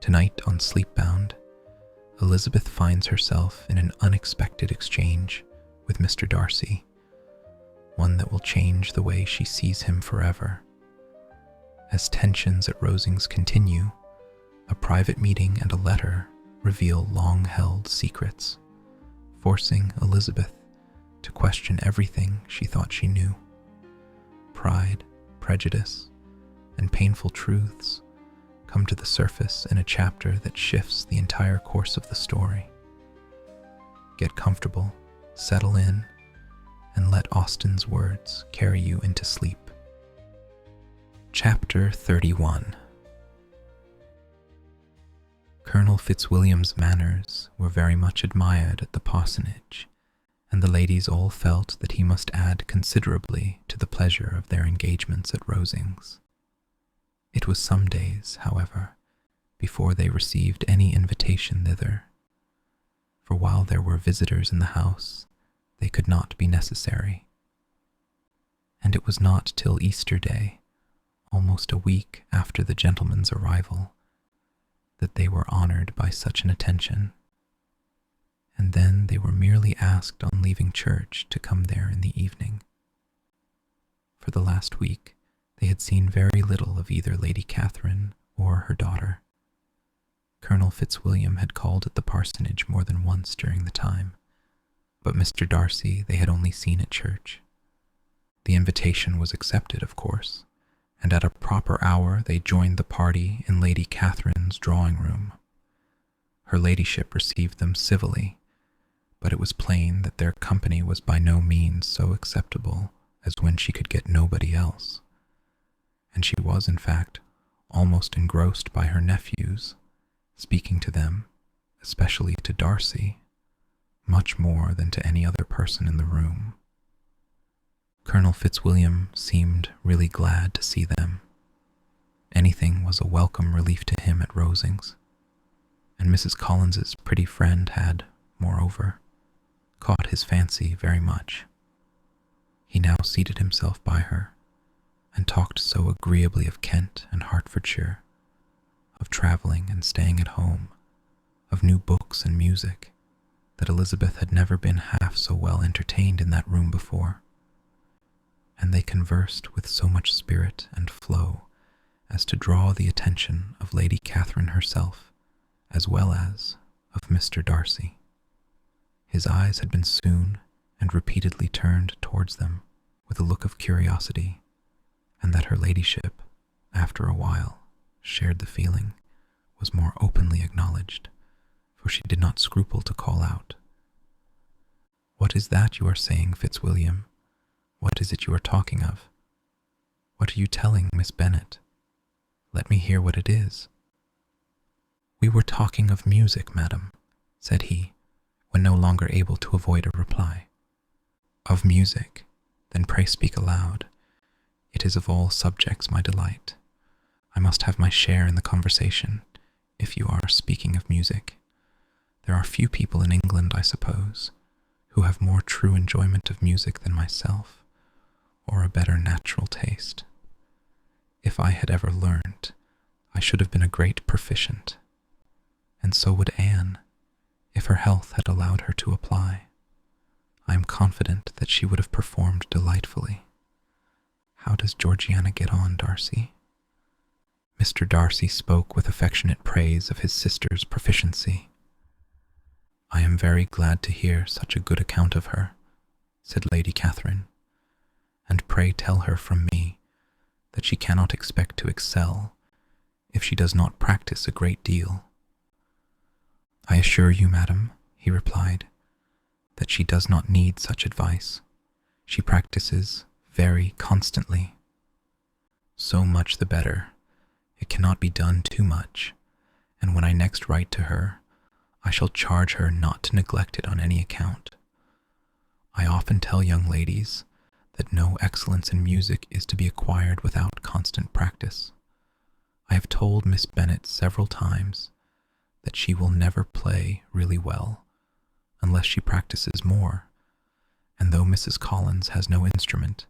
Tonight on Sleepbound, Elizabeth finds herself in an unexpected exchange with Mr. Darcy, one that will change the way she sees him forever. As tensions at Rosings continue, a private meeting and a letter reveal long-held secrets, forcing Elizabeth to question everything she thought she knew. Pride, prejudice, and painful truths come to the surface in a chapter that shifts the entire course of the story. Get comfortable, settle in, and let Austen's words carry you into sleep. Chapter 31. Colonel Fitzwilliam's manners were very much admired at the parsonage, and the ladies all felt that he must add considerably to the pleasure of their engagements at Rosings. It was some days, however, before they received any invitation thither, for while there were visitors in the house, they could not be necessary. And it was not till Easter Day, almost a week after the gentleman's arrival, that they were honored by such an attention, and then they were merely asked on leaving church to come there in the evening. For the last week, they had seen very little of either Lady Catherine or her daughter. Colonel Fitzwilliam had called at the parsonage more than once during the time, but Mr. Darcy they had only seen at church. The invitation was accepted, of course, and at a proper hour they joined the party in Lady Catherine's drawing-room. Her ladyship received them civilly, but it was plain that their company was by no means so acceptable as when she could get nobody else, and she was, in fact, almost engrossed by her nephews, speaking to them, especially to Darcy, much more than to any other person in the room. Colonel Fitzwilliam seemed really glad to see them. Anything was a welcome relief to him at Rosings, and Mrs. Collins's pretty friend had, moreover, caught his fancy very much. He now seated himself by her, and talked so agreeably of Kent and Hertfordshire, of travelling and staying at home, of new books and music, that Elizabeth had never been half so well entertained in that room before, and they conversed with so much spirit and flow as to draw the attention of Lady Catherine herself, as well as of Mr. Darcy. His eyes had been soon and repeatedly turned towards them with a look of curiosity, and that her ladyship, after a while, shared the feeling, was more openly acknowledged, for she did not scruple to call out, "What is that you are saying, Fitzwilliam? What is it you are talking of? What are you telling Miss Bennet? Let me hear what it is." "We were talking of music, madam," said he, when no longer able to avoid a reply. "Of music? Then pray speak aloud. It is of all subjects my delight. I must have my share in the conversation, if you are speaking of music. There are few people in England, I suppose, who have more true enjoyment of music than myself, or a better natural taste. If I had ever learnt, I should have been a great proficient, and so would Anne, if her health had allowed her to apply. I am confident that she would have performed delightfully. How does Georgiana get on, Darcy?" Mr. Darcy spoke with affectionate praise of his sister's proficiency. "I am very glad to hear such a good account of her," said Lady Catherine, "and pray tell her from me that she cannot expect to excel if she does not practice a great deal." "I assure you, madam," he replied, "that she does not need such advice. She practices very constantly." "So much the better. It cannot be done too much, and when I next write to her, I shall charge her not to neglect it on any account. I often tell young ladies that no excellence in music is to be acquired without constant practice. I have told Miss Bennet several times that she will never play really well unless she practices more, and though Mrs. Collins has no instrument,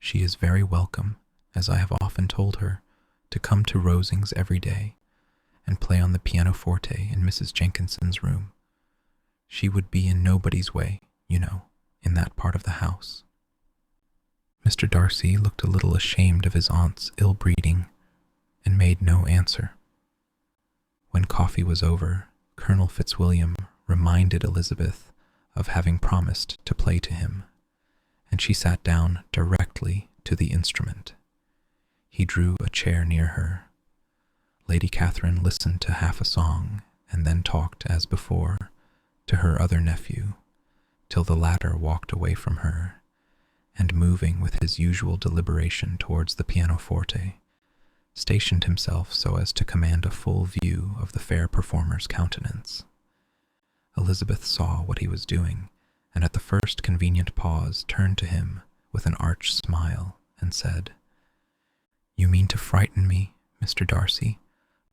she is very welcome, as I have often told her, to come to Rosings every day, and play on the pianoforte in Mrs. Jenkinson's room. She would be in nobody's way, you know, in that part of the house. Mr. Darcy looked a little ashamed of his aunt's ill-breeding and made no answer. When coffee was over, Colonel Fitzwilliam reminded Elizabeth of having promised to play to him, and she sat down directly to the instrument. He drew a chair near her. Lady Catherine listened to half a song and then talked, as before, to her other nephew, till the latter walked away from her, and moving with his usual deliberation towards the pianoforte, stationed himself so as to command a full view of the fair performer's countenance. Elizabeth saw what he was doing, and at the first convenient pause turned to him with an arch smile and said, "You mean to frighten me, Mr. Darcy,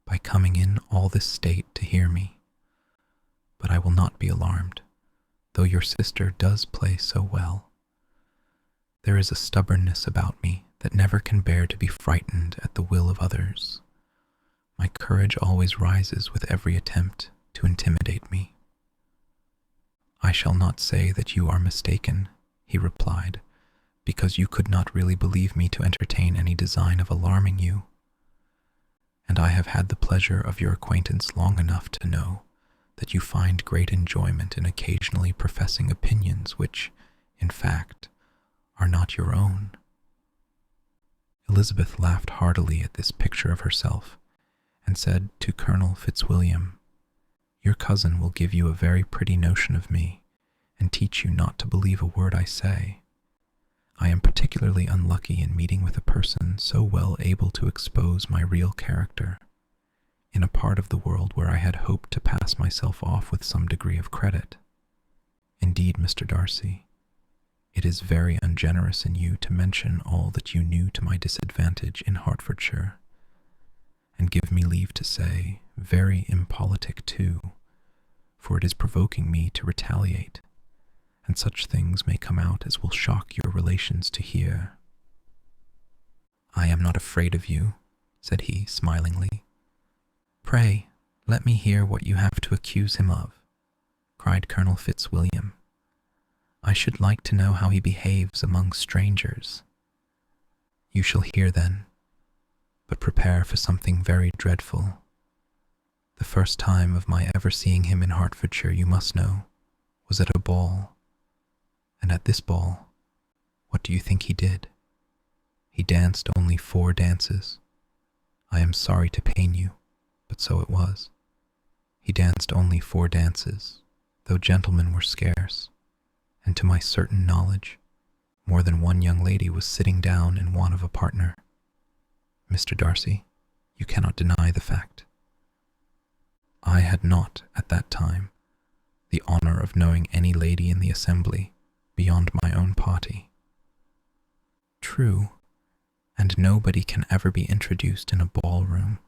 by coming in all this state to hear me. But I will not be alarmed, though your sister does play so well. There is a stubbornness about me that never can bear to be frightened at the will of others. My courage always rises with every attempt to intimidate me." "I shall not say that you are mistaken," he replied, "because you could not really believe me to entertain any design of alarming you. And I have had the pleasure of your acquaintance long enough to know that you find great enjoyment in occasionally professing opinions which, in fact, are not your own." Elizabeth laughed heartily at this picture of herself, and said to Colonel Fitzwilliam, "Your cousin will give you a very pretty notion of me, and teach you not to believe a word I say. I am particularly unlucky in meeting with a person so well able to expose my real character, in a part of the world where I had hoped to pass myself off with some degree of credit. Indeed, Mr. Darcy, it is very ungenerous in you to mention all that you knew to my disadvantage in Hertfordshire, and give me leave to say, very impolitic too, for it is provoking me to retaliate, and such things may come out as will shock your relations to hear." "I am not afraid of you," said he smilingly. "Pray, let me hear what you have to accuse him of," cried Colonel Fitzwilliam. "I should like to know how he behaves among strangers." "You shall hear then, but prepare for something very dreadful. The first time of my ever seeing him in Hertfordshire, you must know, was at a ball. And at this ball, what do you think he did? He danced only 4 dances. I am sorry to pain you, but so it was. He danced only 4 dances, though gentlemen were scarce, and to my certain knowledge, more than one young lady was sitting down in want of a partner. Mr. Darcy, you cannot deny the fact. I had not, at that time, the honor of knowing any lady in the assembly beyond my own party." "True, and nobody can ever be introduced in a ballroom.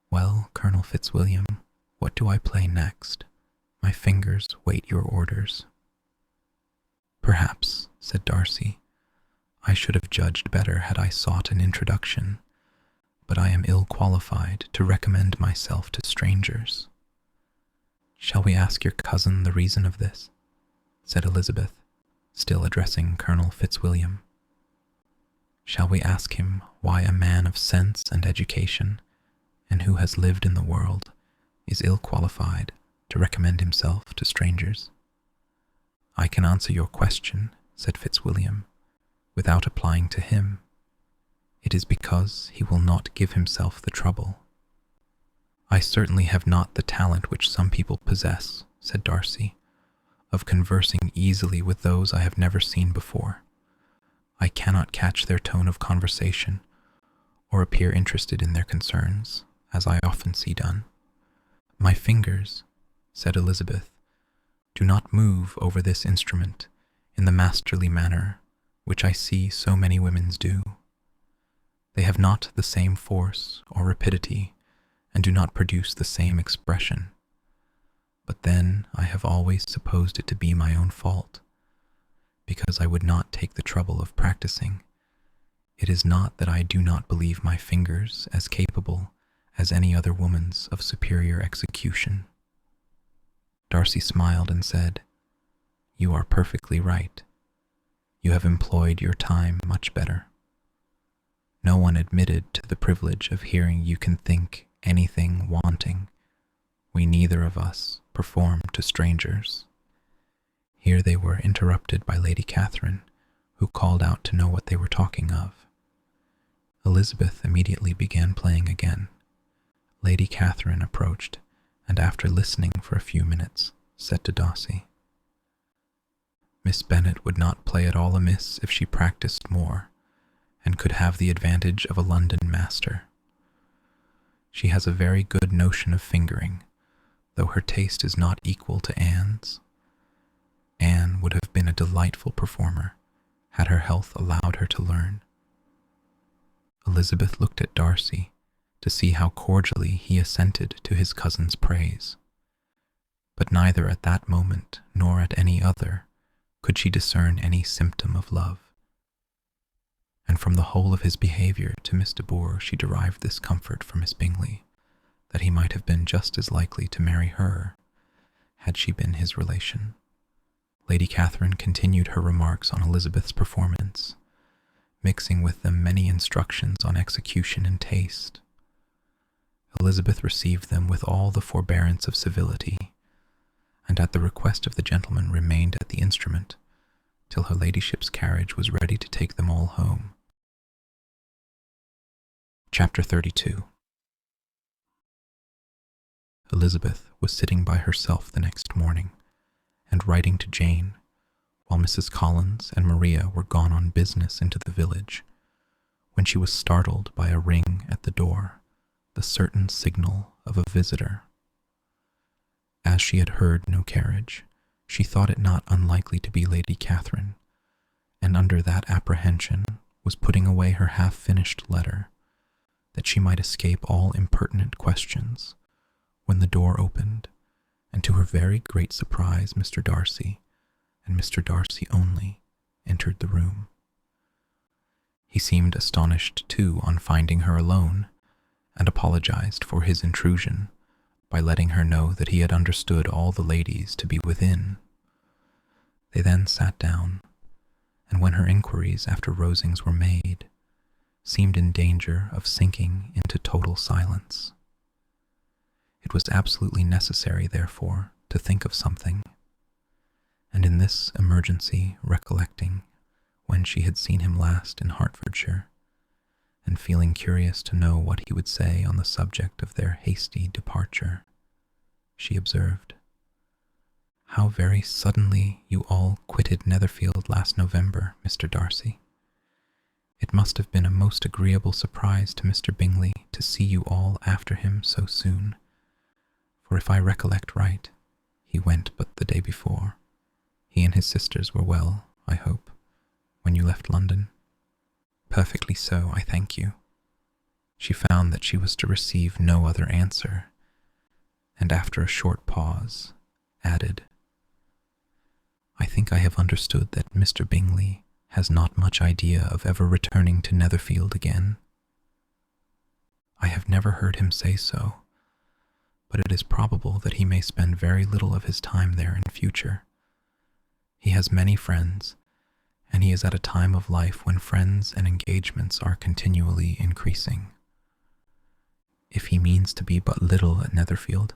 Well, Colonel Fitzwilliam, what do I play next? My fingers wait your orders." "Perhaps," said Darcy, "I should have judged better had I sought an introduction, but I am ill qualified to recommend myself to strangers." "Shall we ask your cousin the reason of this?" said Elizabeth, still addressing Colonel Fitzwilliam. "Shall we ask him why a man of sense and education, and who has lived in the world, is ill qualified to recommend himself to strangers?" "I can answer your question," said Fitzwilliam, "without applying to him. It is because he will not give himself the trouble." "I certainly have not the talent which some people possess," said Darcy, "of conversing easily with those I have never seen before. I cannot catch their tone of conversation, or appear interested in their concerns, as I often see done. My fingers," said Elizabeth, "do not move over this instrument in the masterly manner which I see so many women's do. They have not the same force or rapidity, and do not produce the same expression. But then I have always supposed it to be my own fault, because I would not take the trouble of practicing. It is not that I do not believe my fingers as capable as any other woman's of superior execution. Darcy smiled and said, "You are perfectly right. You have employed your time much better. No one admitted to the privilege of hearing you can think anything wanting. We neither of us perform to strangers." Here they were interrupted by Lady Catherine, who called out to know what they were talking of. Elizabeth immediately began playing again. Lady Catherine approached, and after listening for a few minutes, said to Darcy, "Miss Bennet would not play at all amiss if she practiced more, and could have the advantage of a London master. She has a very good notion of fingering, though her taste is not equal to Anne's. Anne would have been a delightful performer, had her health allowed her to learn." Elizabeth looked at Darcy to see how cordially he assented to his cousin's praise, but neither at that moment nor at any other could she discern any symptom of love. And from the whole of his behaviour to Miss de Bourgh she derived this comfort for Miss Bingley, that he might have been just as likely to marry her had she been his relation. Lady Catherine continued her remarks on Elizabeth's performance, mixing with them many instructions on execution and taste. Elizabeth received them with all the forbearance of civility, and at the request of the gentleman remained at the instrument till her ladyship's carriage was ready to take them all home. Chapter 32. Elizabeth was sitting by herself the next morning, and writing to Jane, while Mrs. Collins and Maria were gone on business into the village, when she was startled by a ring at the door, the certain signal of a visitor. As she had heard no carriage, she thought it not unlikely to be Lady Catherine, and under that apprehension was putting away her half-finished letter, that she might escape all impertinent questions, when the door opened, and to her very great surprise Mr. Darcy, and Mr. Darcy only, entered the room. He seemed astonished, too, on finding her alone, and apologized for his intrusion by letting her know that he had understood all the ladies to be within. They then sat down, and when her inquiries after Rosings were made, seemed in danger of sinking into total silence. It was absolutely necessary, therefore, to think of something, and in this emergency recollecting when she had seen him last in Hertfordshire, and feeling curious to know what he would say on the subject of their hasty departure, she observed, "How very suddenly you all quitted Netherfield last November, Mr. Darcy. It must have been a most agreeable surprise to Mr. Bingley to see you all after him so soon, for if I recollect right, he went but the day before. He and his sisters were well, I hope, when you left London?" "Perfectly so, I thank you." She found that she was to receive no other answer, and after a short pause, added, "I think I have understood that Mr. Bingley has not much idea of ever returning to Netherfield again." "I have never heard him say so, but it is probable that he may spend very little of his time there in future. He has many friends, and he is at a time of life when friends and engagements are continually increasing. If he means to be but little at Netherfield,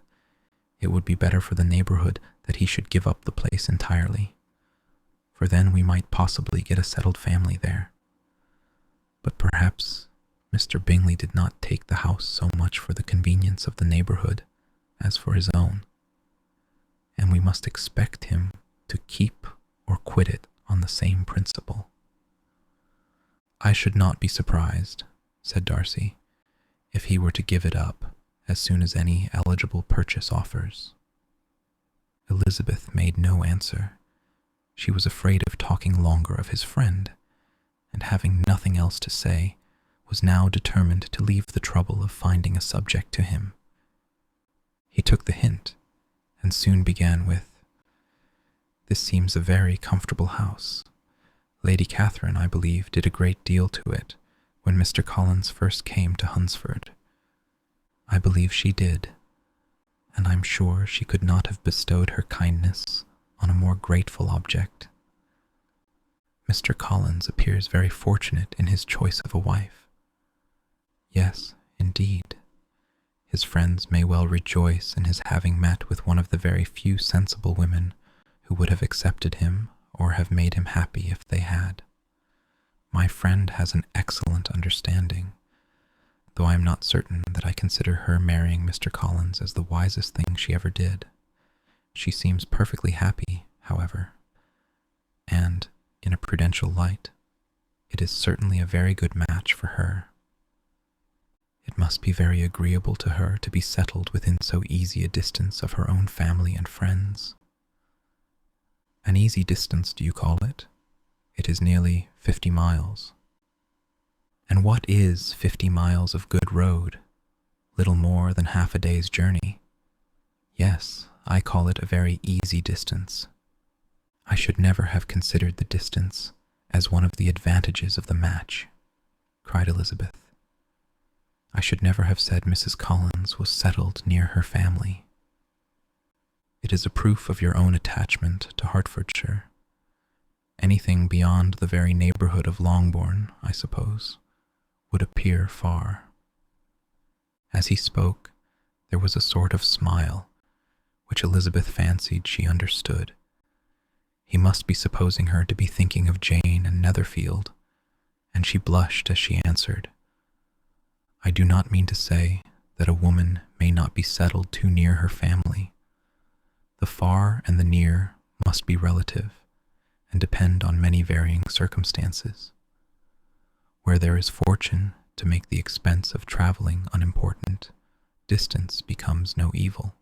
it would be better for the neighbourhood that he should give up the place entirely, for then we might possibly get a settled family there. But perhaps Mr. Bingley did not take the house so much for the convenience of the neighbourhood as for his own, and we must expect him to keep or quit it on the same principle." "I should not be surprised," said Darcy, "if he were to give it up as soon as any eligible purchase offers." Elizabeth made no answer. She was afraid of talking longer of his friend, and having nothing else to say, was now determined to leave the trouble of finding a subject to him. He took the hint, and soon began with, "This seems a very comfortable house. Lady Catherine, I believe, did a great deal to it when Mr. Collins first came to Hunsford. I believe she did, and I'm sure she could not have bestowed her kindness on a more grateful object. Mr. Collins appears very fortunate in his choice of a wife. Yes, indeed. His friends may well rejoice in his having met with one of the very few sensible women who would have accepted him or have made him happy if they had. My friend has an excellent understanding, though I am not certain that I consider her marrying Mr. Collins as the wisest thing she ever did. She seems perfectly happy, however, and, in a prudential light, it is certainly a very good match for her. It must be very agreeable to her to be settled within so easy a distance of her own family and friends. An easy distance, do you call it? It is nearly 50 miles. And what is 50 miles of good road? Little more than half a day's journey. Yes, I call it a very easy distance. I should never have considered the distance as one of the advantages of the match, cried Elizabeth. I should never have said Mrs. Collins was settled near her family. It is a proof of your own attachment to Hertfordshire. Anything beyond the very neighbourhood of Longbourn, I suppose, would appear far. As he spoke, there was a sort of smile, which Elizabeth fancied she understood. He must be supposing her to be thinking of Jane and Netherfield, and she blushed as she answered, I do not mean to say that a woman may not be settled too near her family. The far and the near must be relative and depend on many varying circumstances. Where there is fortune to make the expense of traveling unimportant, distance becomes no evil.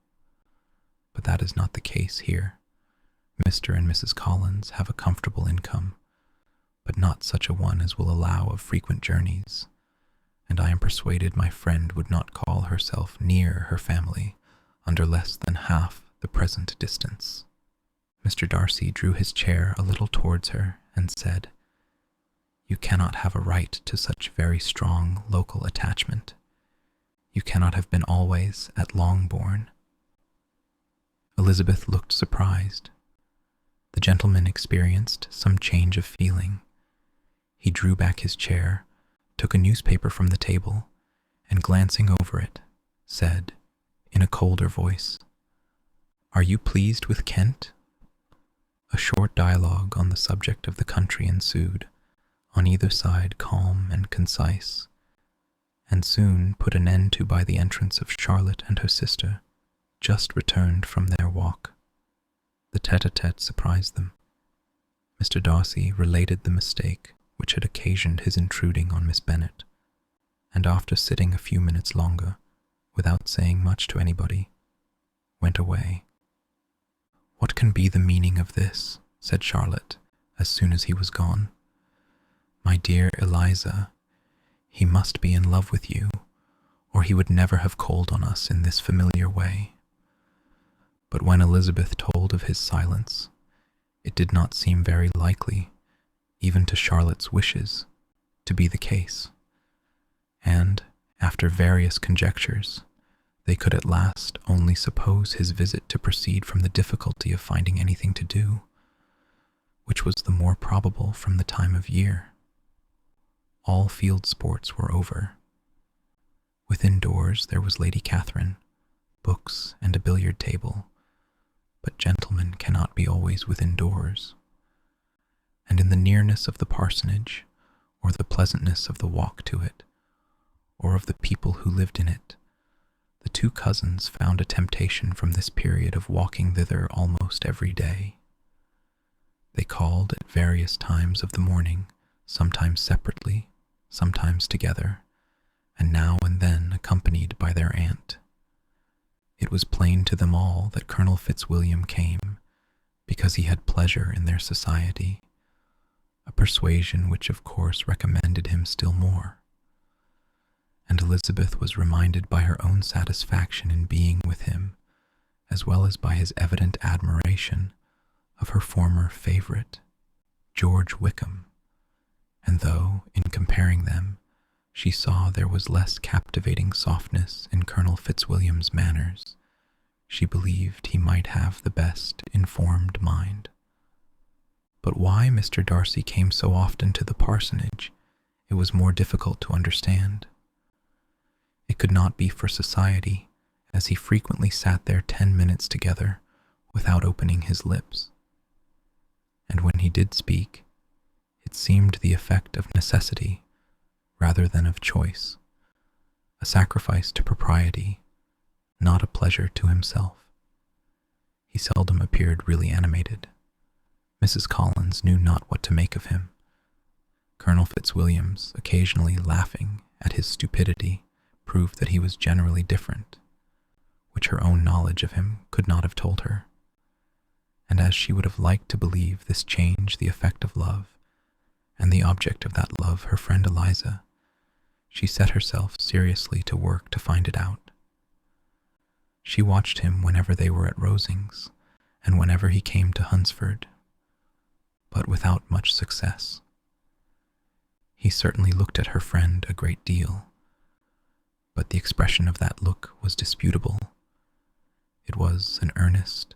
But that is not the case here. Mr. and Mrs. Collins have a comfortable income, but not such a one as will allow of frequent journeys, and I am persuaded my friend would not call herself near her family under less than half the present distance. Mr. Darcy drew his chair a little towards her and said, You cannot have a right to such very strong local attachment. You cannot have been always at Longbourn. Elizabeth looked surprised. The gentleman experienced some change of feeling. He drew back his chair, took a newspaper from the table, and glancing over it, said, in a colder voice, Are you pleased with Kent? A short dialogue on the subject of the country ensued, on either side calm and concise, and soon put an end to by the entrance of Charlotte and her sister, just returned from their walk. The tete-a-tete surprised them. Mr. Darcy related the mistake which had occasioned his intruding on Miss Bennet, and after sitting a few minutes longer, without saying much to anybody, went away. What can be the meaning of this? Said Charlotte, as soon as he was gone. My dear Eliza, he must be in love with you, or he would never have called on us in this familiar way. But when Elizabeth told of his silence, it did not seem very likely, even to Charlotte's wishes, to be the case, and, after various conjectures, they could at last only suppose his visit to proceed from the difficulty of finding anything to do, which was the more probable from the time of year. All field sports were over. Within doors there was Lady Catherine, books and a billiard table, but gentlemen cannot be always within doors. And in the nearness of the parsonage, or the pleasantness of the walk to it, or of the people who lived in it, the two cousins found a temptation from this period of walking thither almost every day. They called at various times of the morning, sometimes separately, sometimes together, and now and then accompanied by their aunt. It was plain to them all that Colonel Fitzwilliam came because he had pleasure in their society, a persuasion which of course recommended him still more. And Elizabeth was reminded by her own satisfaction in being with him, as well as by his evident admiration, of her former favourite, George Wickham, and though, in comparing them, she saw there was less captivating softness in Colonel Fitzwilliam's manners. She believed he might have the best informed mind. But why Mr. Darcy came so often to the parsonage, it was more difficult to understand. It could not be for society, as he frequently sat there 10 minutes together without opening his lips. And when he did speak, it seemed the effect of necessity rather than of choice, a sacrifice to propriety, not a pleasure to himself. He seldom appeared really animated. Mrs. Collins knew not what to make of him. Colonel Fitzwilliam's occasionally laughing at his stupidity proved that he was generally different, which her own knowledge of him could not have told her. And as she would have liked to believe this changed the effect of love, and the object of that love her friend Eliza, she set herself seriously to work to find it out. She watched him whenever they were at Rosings, and whenever he came to Hunsford, but without much success. He certainly looked at her friend a great deal, but the expression of that look was disputable. It was an earnest,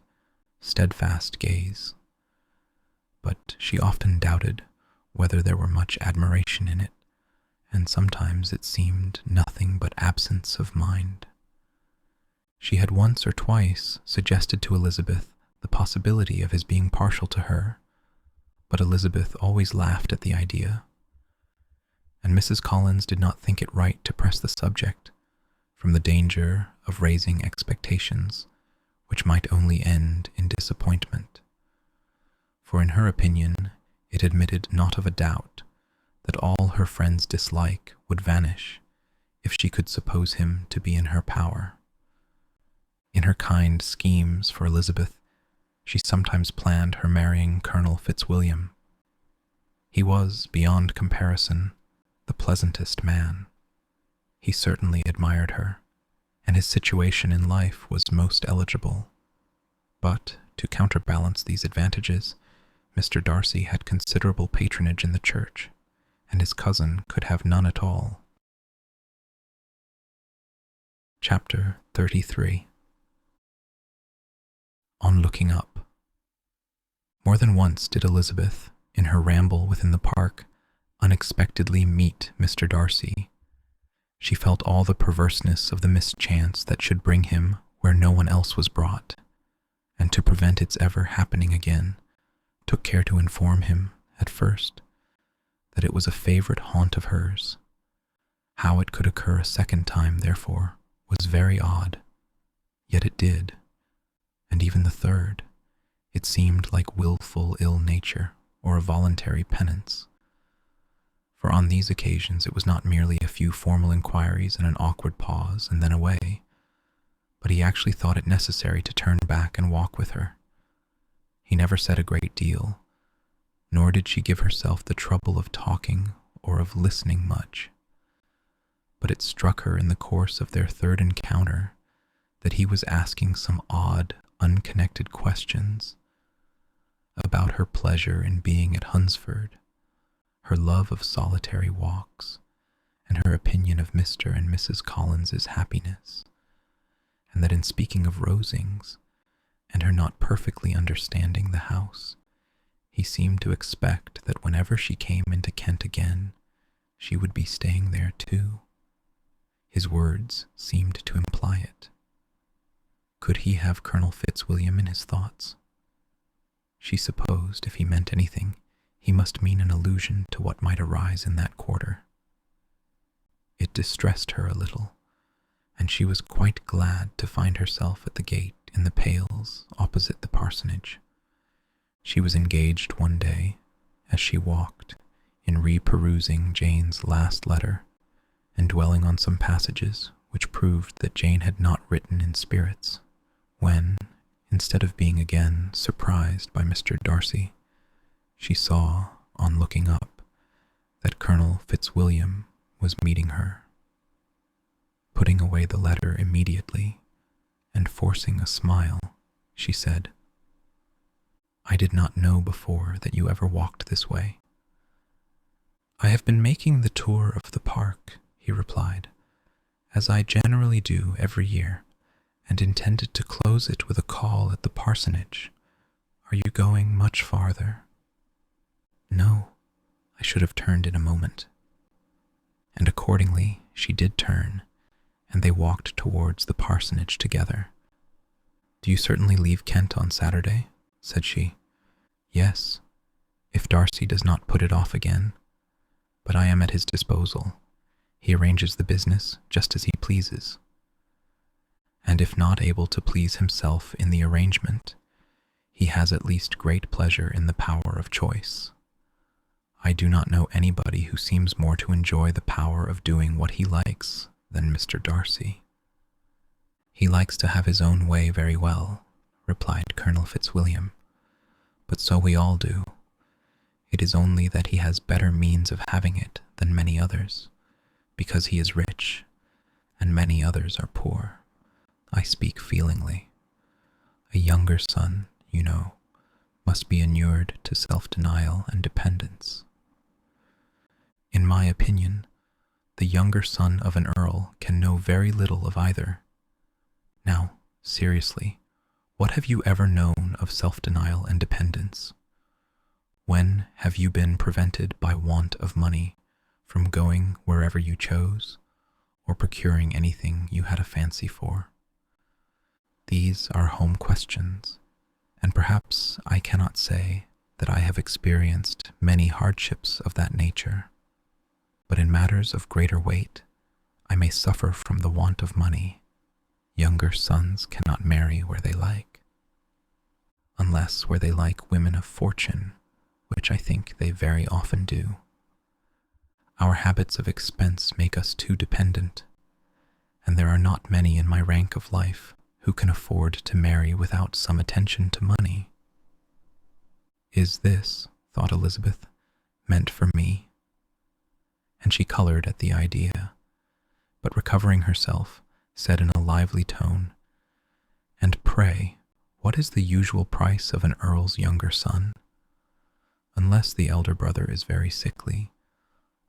steadfast gaze, but she often doubted whether there were much admiration in it, and sometimes it seemed nothing but absence of mind. She had once or twice suggested to Elizabeth the possibility of his being partial to her, but Elizabeth always laughed at the idea, and Mrs. Collins did not think it right to press the subject, from the danger of raising expectations which might only end in disappointment. For in her opinion, it admitted not of a doubt that all her friend's dislike would vanish if she could suppose him to be in her power. In her kind schemes for Elizabeth, she sometimes planned her marrying Colonel Fitzwilliam. He was, beyond comparison, the pleasantest man. He certainly admired her, and his situation in life was most eligible. But, to counterbalance these advantages, Mr. Darcy had considerable patronage in the church, and his cousin could have none at all. Chapter 33. On looking up. More than once did Elizabeth, in her ramble within the park, unexpectedly meet Mr. Darcy. She felt all the perverseness of the mischance that should bring him where no one else was brought, and to prevent its ever happening again, took care to inform him, at first, that it was a favorite haunt of hers. How it could occur a second time, therefore, was very odd, yet it did, and even the third, it seemed like willful ill nature or a voluntary penance. For on these occasions it was not merely a few formal inquiries and an awkward pause and then away, but he actually thought it necessary to turn back and walk with her. He never said a great deal, nor did she give herself the trouble of talking or of listening much. But it struck her in the course of their third encounter that he was asking some odd, unconnected questions about her pleasure in being at Hunsford, her love of solitary walks, and her opinion of Mr. and Mrs. Collins's happiness, and that in speaking of Rosings, and her not perfectly understanding the house, he seemed to expect that whenever she came into Kent again, she would be staying there too. His words seemed to imply it. Could he have Colonel Fitzwilliam in his thoughts? She supposed, if he meant anything, he must mean an allusion to what might arise in that quarter. It distressed her a little, and she was quite glad to find herself at the gate in the Pales opposite the parsonage. She was engaged one day, as she walked, in re-perusing Jane's last letter, and dwelling on some passages which proved that Jane had not written in spirits, when, instead of being again surprised by Mr. Darcy, she saw, on looking up, that Colonel Fitzwilliam was meeting her. Putting away the letter immediately, and forcing a smile, she said, "I did not know before that you ever walked this way." "I have been making the tour of the park," he replied, as I generally do every year, and intended to close it with a call at the parsonage. Are you going much farther? No, I should have turned in a moment. And accordingly she did turn, and they walked towards the parsonage together. Do you certainly leave Kent on Saturday? Said she. Yes, if Darcy does not put it off again, but I am at his disposal. He arranges the business just as he pleases. And if not able to please himself in the arrangement, he has at least great pleasure in the power of choice. I do not know anybody who seems more to enjoy the power of doing what he likes than Mr. Darcy. He likes to have his own way very well, replied Colonel Fitzwilliam, but so we all do. It is only that he has better means of having it than many others, because he is rich, and many others are poor. I speak feelingly. A younger son, you know, must be inured to self-denial and dependence. In my opinion, the younger son of an earl can know very little of either. Now, seriously, what have you ever known of self-denial and dependence? When have you been prevented by want of money from going wherever you chose, or procuring anything you had a fancy for? These are home questions, and perhaps I cannot say that I have experienced many hardships of that nature, but in matters of greater weight, I may suffer from the want of money. Younger sons cannot marry where they like, unless where they like women of fortune, which I think they very often do. Our habits of expense make us too dependent, and there are not many in my rank of life who can afford to marry without some attention to money. Is this, thought Elizabeth, meant for me? And she colored at the idea, but recovering herself, said in a lively tone, And pray, what is the usual price of an earl's younger son? Unless the elder brother is very sickly,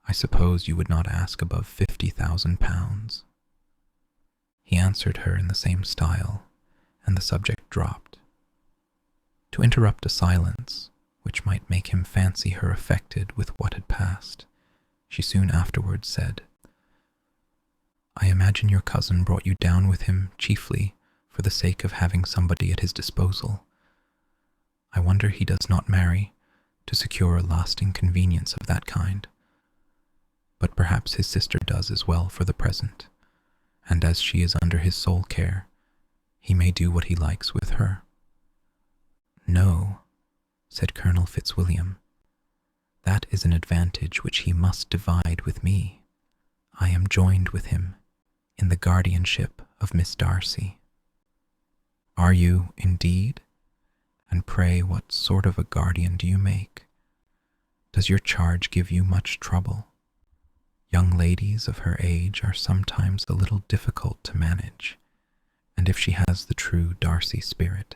I suppose you would not ask above 50,000 pounds. He answered her in the same style, and the subject dropped. To interrupt a silence, which might make him fancy her affected with what had passed, she soon afterwards said, I imagine your cousin brought you down with him chiefly for the sake of having somebody at his disposal. I wonder he does not marry to secure a lasting convenience of that kind. But perhaps his sister does as well for the present, and as she is under his sole care, he may do what he likes with her. No, said Colonel Fitzwilliam, that is an advantage which he must divide with me. I am joined with him in the guardianship of Miss Darcy. Are you, indeed? And pray what sort of a guardian do you make? Does your charge give you much trouble? Young ladies of her age are sometimes a little difficult to manage, and if she has the true Darcy spirit,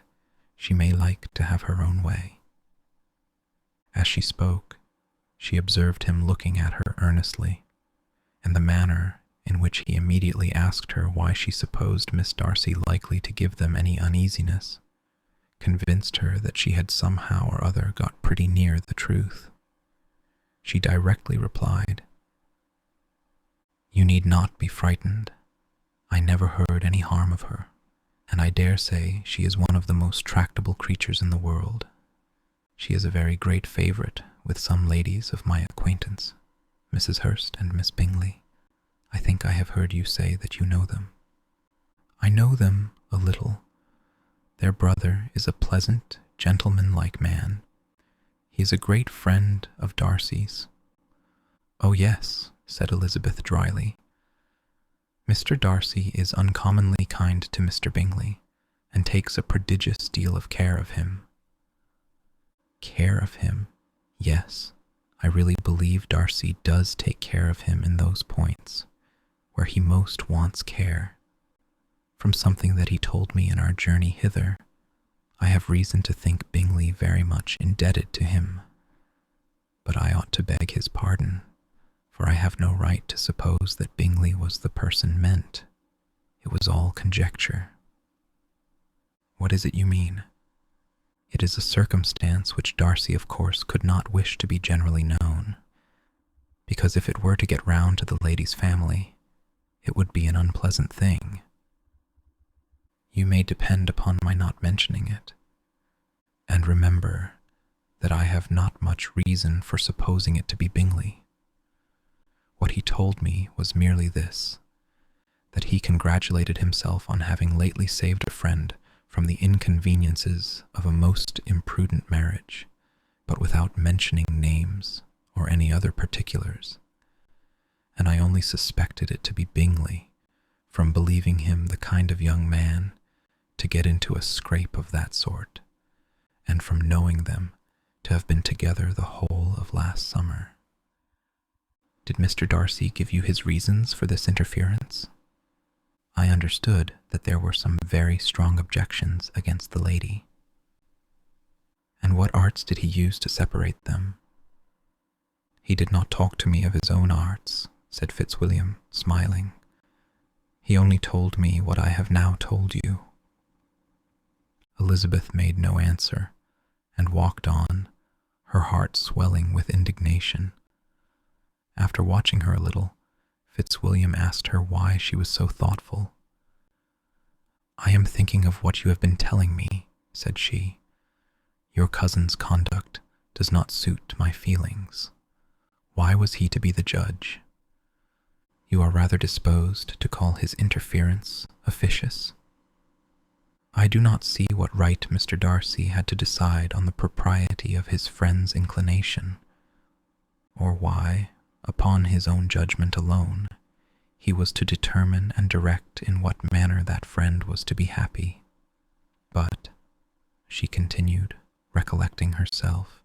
she may like to have her own way. As she spoke, she observed him looking at her earnestly, and the manner in which he immediately asked her why she supposed Miss Darcy likely to give them any uneasiness convinced her that she had somehow or other got pretty near the truth. She directly replied, You need not be frightened. I never heard any harm of her, and I dare say she is one of the most tractable creatures in the world. She is a very great favourite with some ladies of my acquaintance, Mrs. Hurst and Miss Bingley. I think I have heard you say that you know them. I know them a little. Their brother is a pleasant, gentleman-like man. He is a great friend of Darcy's. Oh yes, said Elizabeth dryly. Mr. Darcy is uncommonly kind to Mr. Bingley, and takes a prodigious deal of care of him. Care of him? Yes, I really believe Darcy does take care of him in those points where he most wants care. From something that he told me in our journey hither, I have reason to think Bingley very much indebted to him. But I ought to beg his pardon, for I have no right to suppose that Bingley was the person meant. It was all conjecture. What is it you mean? It is a circumstance which Darcy, of course, could not wish to be generally known, because if it were to get round to the lady's family, it would be an unpleasant thing. You may depend upon my not mentioning it, and remember that I have not much reason for supposing it to be Bingley. What he told me was merely this, that he congratulated himself on having lately saved a friend from the inconveniences of a most imprudent marriage, but without mentioning names or any other particulars, and I only suspected it to be Bingley from believing him the kind of young man to get into a scrape of that sort, and from knowing them to have been together the whole of last summer. Did Mr. Darcy give you his reasons for this interference? I understood that there were some very strong objections against the lady. And what arts did he use to separate them? He did not talk to me of his own arts, said Fitzwilliam, smiling. He only told me what I have now told you. Elizabeth made no answer, and walked on, her heart swelling with indignation. After watching her a little, Fitzwilliam asked her why she was so thoughtful. I am thinking of what you have been telling me, said she. Your cousin's conduct does not suit my feelings. Why was he to be the judge? You are rather disposed to call his interference officious. I do not see what right Mr. Darcy had to decide on the propriety of his friend's inclination, or why, upon his own judgment alone, he was to determine and direct in what manner that friend was to be happy. But, she continued, recollecting herself,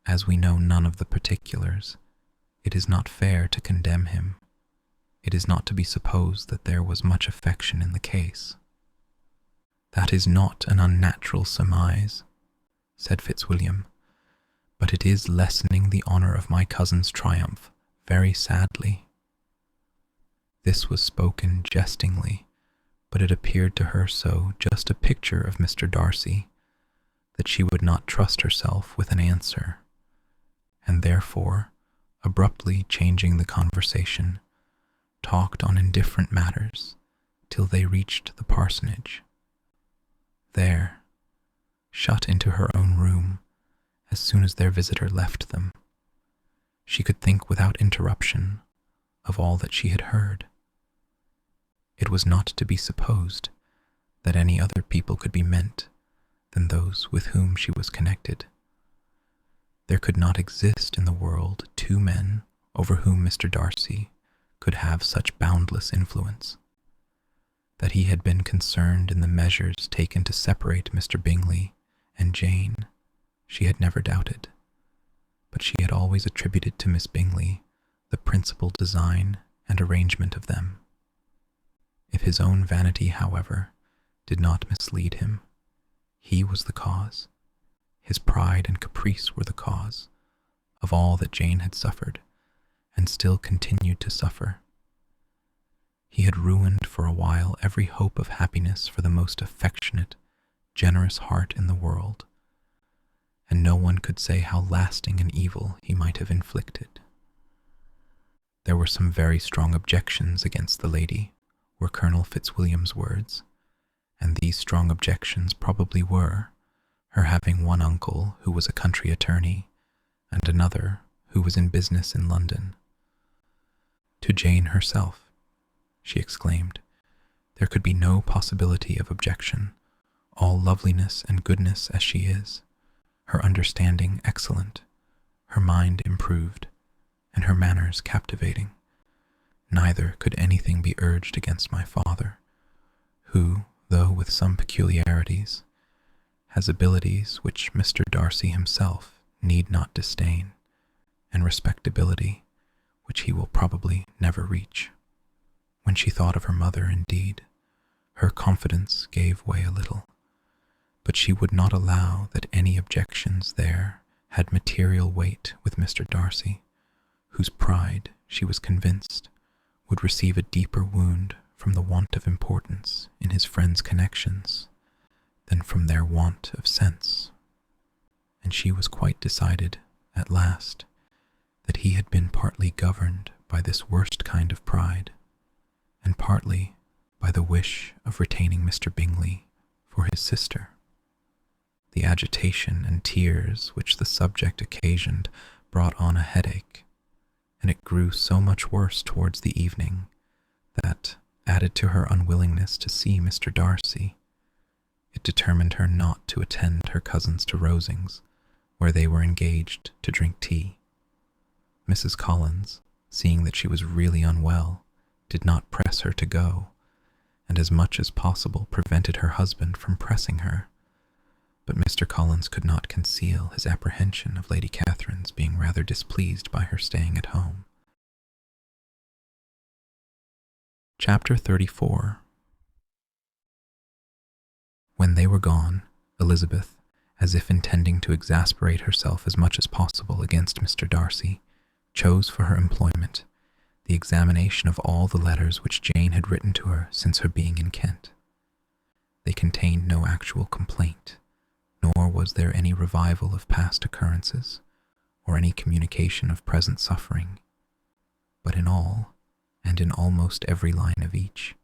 as we know none of the particulars, it is not fair to condemn him. It is not to be supposed that there was much affection in the case. That is not an unnatural surmise, said Fitzwilliam, but it is lessening the honour of my cousin's triumph very sadly. This was spoken jestingly, but it appeared to her so just a picture of Mr. Darcy that she would not trust herself with an answer, and therefore, abruptly changing the conversation, talked on indifferent matters till they reached the parsonage. There, shut into her own room, as soon as their visitor left them, she could think without interruption of all that she had heard. It was not to be supposed that any other people could be meant than those with whom she was connected. There could not exist in the world two men over whom Mr. Darcy could have such boundless influence. That he had been concerned in the measures taken to separate Mr. Bingley and Jane, she had never doubted, but she had always attributed to Miss Bingley the principal design and arrangement of them. If his own vanity, however, did not mislead him, he was the cause, his pride and caprice were the cause, of all that Jane had suffered, and still continued to suffer. He had ruined for a while every hope of happiness for the most affectionate, generous heart in the world, and no one could say how lasting an evil he might have inflicted. There were some very strong objections against the lady, were Colonel Fitzwilliam's words, and these strong objections probably were her having one uncle who was a country attorney, and another who was in business in London. To Jane herself, she exclaimed, there could be no possibility of objection, all loveliness and goodness as she is, her understanding excellent, her mind improved, and her manners captivating. Neither could anything be urged against my father, who, though with some peculiarities, has abilities which Mr. Darcy himself need not disdain, and respectability which he will probably never reach. When she thought of her mother, indeed, her confidence gave way a little, but she would not allow that any objections there had material weight with Mr. Darcy, whose pride, she was convinced, would receive a deeper wound from the want of importance in his friends' connections than from their want of sense. And she was quite decided, at last, that he had been partly governed by this worst kind of pride, and partly by the wish of retaining Mr. Bingley for his sister. The agitation and tears which the subject occasioned brought on a headache, and it grew so much worse towards the evening that, added to her unwillingness to see Mr. Darcy, it determined her not to attend her cousins to Rosings, where they were engaged to drink tea. Mrs. Collins, seeing that she was really unwell, did not press her to go, and as much as possible prevented her husband from pressing her. But Mr. Collins could not conceal his apprehension of Lady Catherine's being rather displeased by her staying at home. Chapter 34. When they were gone, Elizabeth, as if intending to exasperate herself as much as possible against Mr. Darcy, chose for her employment the examination of all the letters which Jane had written to her since her being in Kent. They contained no actual complaint, nor was there any revival of past occurrences, or any communication of present suffering. But in all, and in almost every line of each,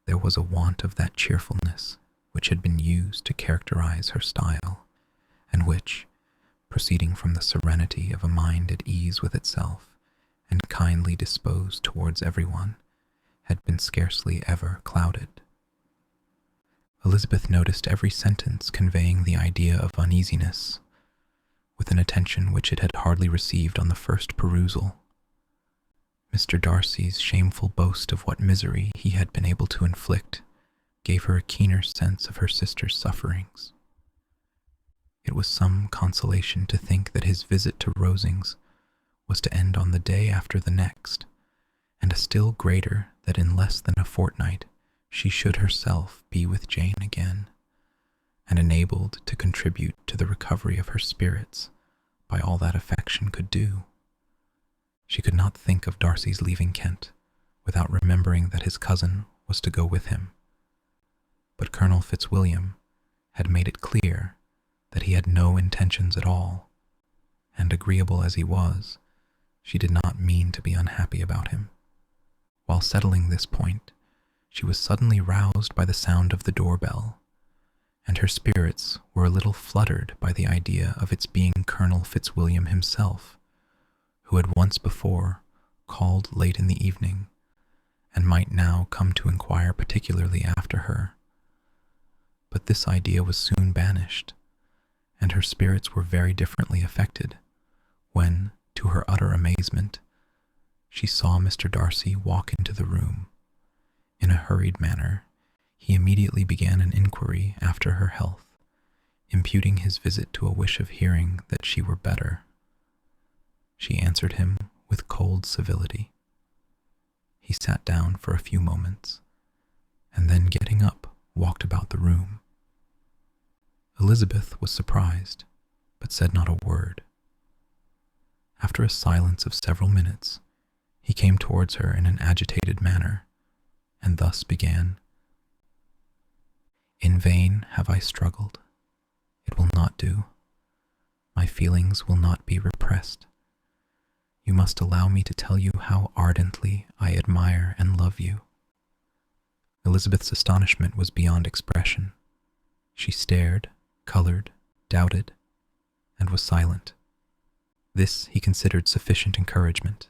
there was a want of that cheerfulness which had been used to characterize her style, and which, proceeding from the serenity of a mind at ease with itself, and kindly disposed towards everyone, had been scarcely ever clouded. Elizabeth noticed every sentence conveying the idea of uneasiness, with an attention which it had hardly received on the first perusal. Mr. Darcy's shameful boast of what misery he had been able to inflict gave her a keener sense of her sister's sufferings. It was some consolation to think that his visit to Rosings was to end on the day after the next, and a still greater that in less than a fortnight she should herself be with Jane again, and enabled to contribute to the recovery of her spirits by all that affection could do. She could not think of Darcy's leaving Kent without remembering that his cousin was to go with him. But Colonel Fitzwilliam had made it clear that he had no intentions at all, and agreeable as he was, she did not mean to be unhappy about him. While settling this point, she was suddenly roused by the sound of the doorbell, and her spirits were a little fluttered by the idea of its being Colonel Fitzwilliam himself, who had once before called late in the evening, and might now come to inquire particularly after her. But this idea was soon banished, and her spirits were very differently affected when, to her utter amazement, she saw Mr. Darcy walk into the room. In a hurried manner, he immediately began an inquiry after her health, imputing his visit to a wish of hearing that she were better. She answered him with cold civility. He sat down for a few moments, and then getting up, walked about the room. Elizabeth was surprised, but said not a word. After a silence of several minutes, he came towards her in an agitated manner, and thus began. "In vain have I struggled. It will not do. My feelings will not be repressed. You must allow me to tell you how ardently I admire and love you." Elizabeth's astonishment was beyond expression. She stared, colored, doubted, and was silent. This he considered sufficient encouragement,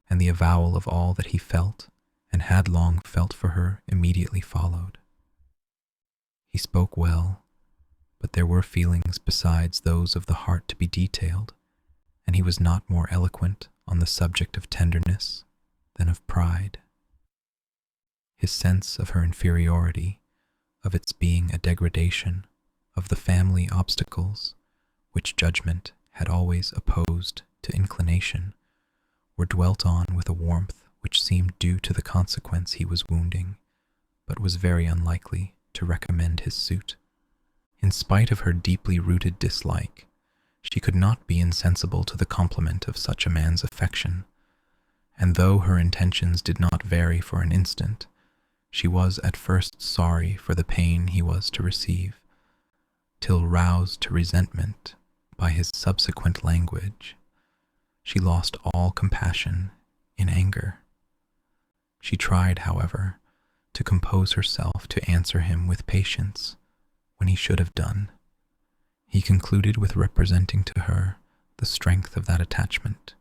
and the avowal of all that he felt and had long felt for her immediately followed. He spoke well, but there were feelings besides those of the heart to be detailed, and he was not more eloquent on the subject of tenderness than of pride. His sense of her inferiority, of its being a degradation, of the family obstacles, which judgment had always opposed to inclination, were dwelt on with a warmth which seemed due to the consequence he was wounding, but was very unlikely to recommend his suit. In spite of her deeply rooted dislike, She could not be insensible to the compliment of such a man's affection, and though her intentions did not vary for an instant, she was at first sorry for the pain he was to receive, till roused to resentment by his subsequent language, she lost all compassion in anger. She tried, however, to compose herself to answer him with patience when he should have done. He concluded with representing to her the strength of that attachment,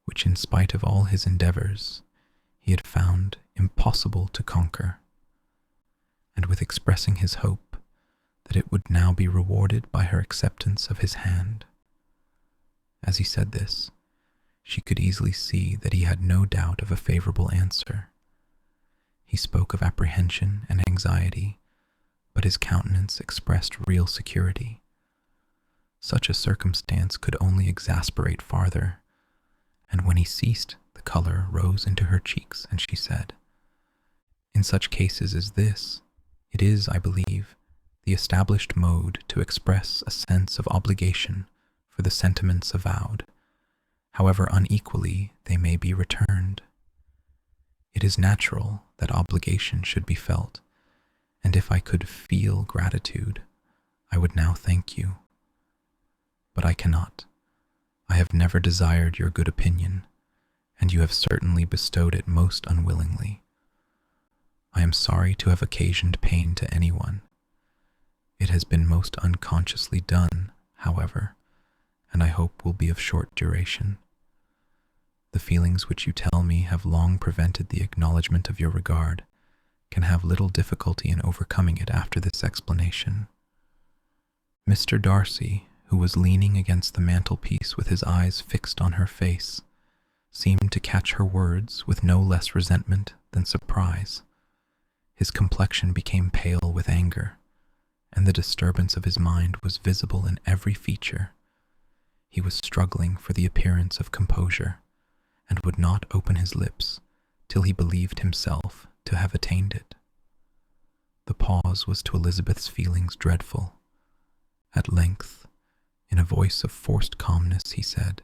which in spite of all his endeavors, he had found impossible to conquer, and with expressing his hope that it would now be rewarded by her acceptance of his hand. As he said this, she could easily see that he had no doubt of a favorable answer. He spoke of apprehension and anxiety, but his countenance expressed real security. Such a circumstance could only exasperate farther, and when he ceased, the color rose into her cheeks, and she said, "In such cases as this, it is, I believe, the established mode to express a sense of obligation for the sentiments avowed, however unequally they may be returned. It is natural that obligation should be felt, and if I could feel gratitude, I would now thank you. But I cannot. I have never desired your good opinion, and you have certainly bestowed it most unwillingly. I am sorry to have occasioned pain to anyone. It has been most unconsciously done, however, and I hope will be of short duration. The feelings which you tell me have long prevented the acknowledgement of your regard can have little difficulty in overcoming it after this explanation." Mr. Darcy, who was leaning against the mantelpiece with his eyes fixed on her face, seemed to catch her words with no less resentment than surprise. His complexion became pale with anger, and the disturbance of his mind was visible in every feature. He was struggling for the appearance of composure, and would not open his lips till he believed himself to have attained it. The pause was to Elizabeth's feelings dreadful. At length, in a voice of forced calmness, he said,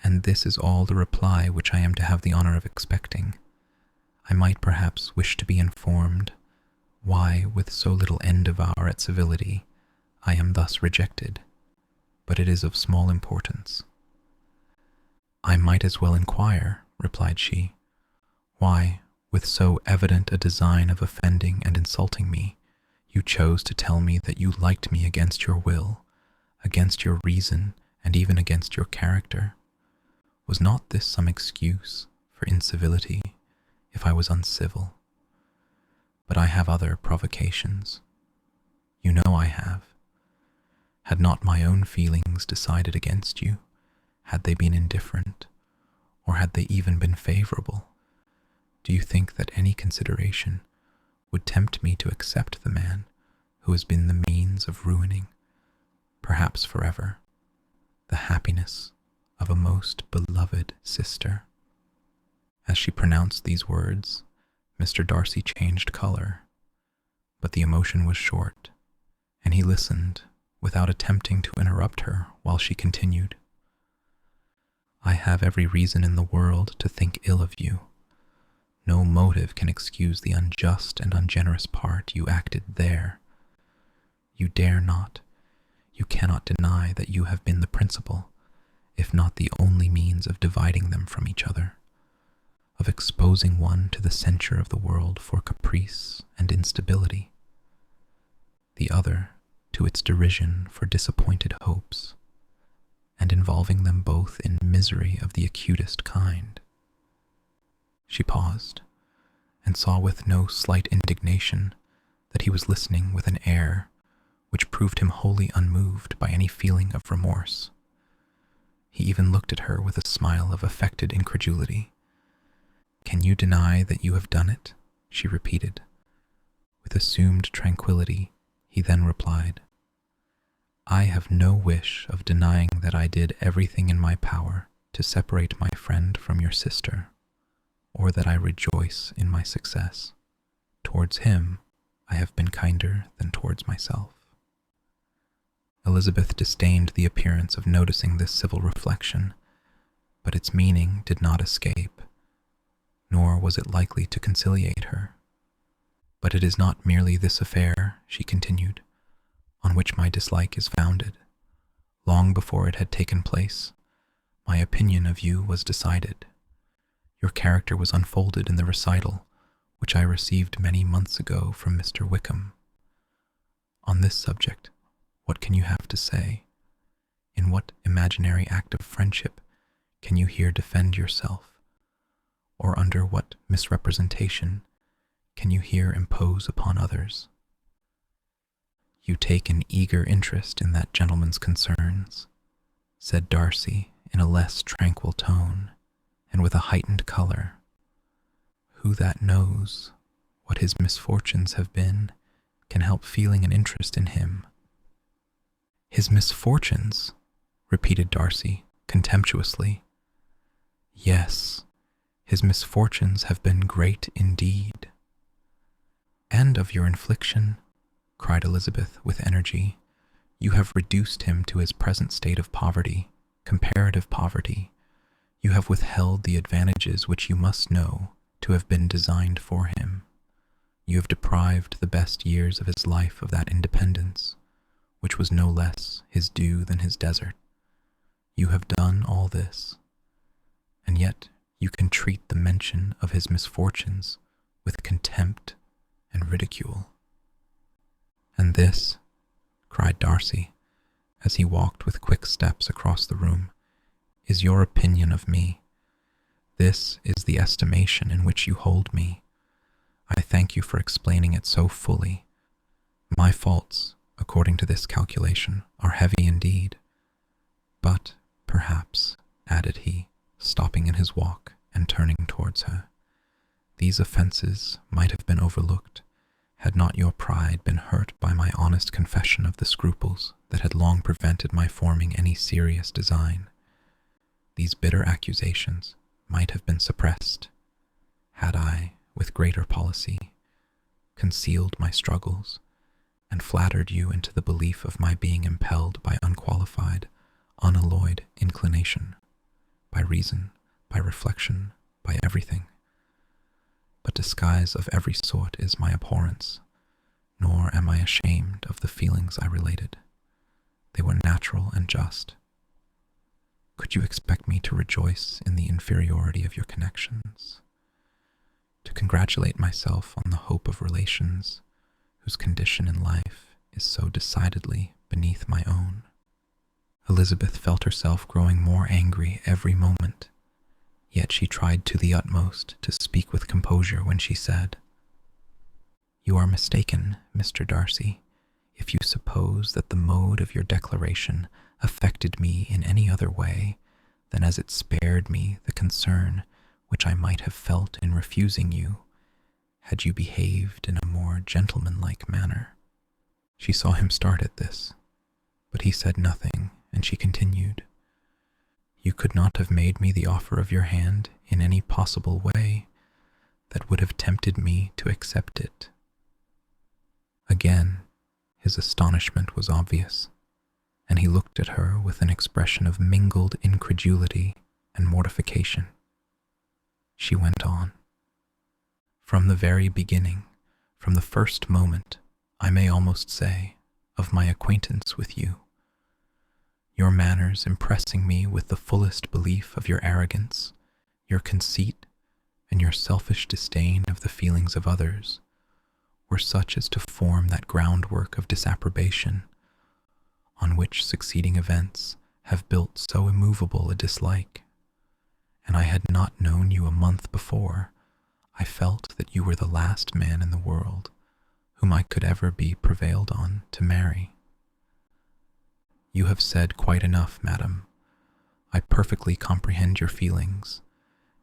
"And this is all the reply which I am to have the honor of expecting. I might perhaps wish to be informed why, with so little endeavour at civility, I am thus rejected, but it is of small importance." "I might as well inquire," replied she, "why, with so evident a design of offending and insulting me, you chose to tell me that you liked me against your will, against your reason, and even against your character. Was not this some excuse for incivility, if I was uncivil? But I have other provocations. You know I have. Had not my own feelings decided against you, had they been indifferent, or had they even been favorable, do you think that any consideration would tempt me to accept the man who has been the means of ruining, perhaps forever, the happiness of a most beloved sister?" As she pronounced these words, Mr. Darcy changed color, but the emotion was short, and he listened without attempting to interrupt her while she continued, "I have every reason in the world to think ill of you. No motive can excuse the unjust and ungenerous part you acted there. You dare not, you cannot deny that you have been the principal, if not the only means of dividing them from each other, of exposing one to the censure of the world for caprice and instability, the other to its derision for disappointed hopes, and involving them both in misery of the acutest kind." She paused, and saw with no slight indignation that he was listening with an air which proved him wholly unmoved by any feeling of remorse. He even looked at her with a smile of affected incredulity. "Can you deny that you have done it?" she repeated. With assumed tranquillity, he then replied, "I have no wish of denying that I did everything in my power to separate my friend from your sister, or that I rejoice in my success. Towards him, I have been kinder than towards myself." Elizabeth disdained the appearance of noticing this civil reflection, but its meaning did not escape, nor was it likely to conciliate her. "But it is not merely this affair," she continued, "on which my dislike is founded. Long before it had taken place, my opinion of you was decided. Your character was unfolded in the recital which I received many months ago from Mr. Wickham. On this subject, what can you have to say? In what imaginary act of friendship can you here defend yourself? Or under what misrepresentation can you here impose upon others? You take an eager interest in that gentleman's concerns," said Darcy in a less tranquil tone, and with a heightened color. "Who that knows what his misfortunes have been can help feeling an interest in him?" "His misfortunes?" repeated Darcy contemptuously. "Yes, his misfortunes have been great indeed." "And of your infliction," cried Elizabeth with energy, "you have reduced him to his present state of poverty, comparative poverty. You have withheld the advantages which you must know to have been designed for him. You have deprived the best years of his life of that independence, which was no less his due than his desert. You have done all this, and yet you can treat the mention of his misfortunes with contempt and ridicule." "And this," cried Darcy, as he walked with quick steps across the room, "is your opinion of me. This is the estimation in which you hold me. I thank you for explaining it so fully. My faults, according to this calculation, are heavy indeed. But, perhaps," added he, stopping in his walk and turning towards her, "these offences might have been overlooked had not your pride been hurt by my honest confession of the scruples that had long prevented my forming any serious design. These bitter accusations might have been suppressed, had I, with greater policy, concealed my struggles, and flattered you into the belief of my being impelled by unqualified, unalloyed inclination, by reason, by reflection, by everything. But disguise of every sort is my abhorrence, nor am I ashamed of the feelings I related. They were natural and just. Could you expect me to rejoice in the inferiority of your connections, to congratulate myself on the hope of relations whose condition in life is so decidedly beneath my own?" Elizabeth felt herself growing more angry every moment, yet she tried to the utmost to speak with composure when she said, "You are mistaken, Mr. Darcy, if you suppose that the mode of your declaration affected me in any other way than as it spared me the concern which I might have felt in refusing you, had you behaved in a more gentlemanlike manner." She saw him start at this, but he said nothing, and she continued, "You could not have made me the offer of your hand in any possible way that would have tempted me to accept it." Again, his astonishment was obvious, and he looked at her with an expression of mingled incredulity and mortification. She went on, "From the very beginning, from the first moment, I may almost say, of my acquaintance with you, your manners impressing me with the fullest belief of your arrogance, your conceit, and your selfish disdain of the feelings of others, were such as to form that groundwork of disapprobation on which succeeding events have built so immovable a dislike. And I had not known you a month before, I felt that you were the last man in the world whom I could ever be prevailed on to marry. You have said quite enough, madam. I perfectly comprehend your feelings,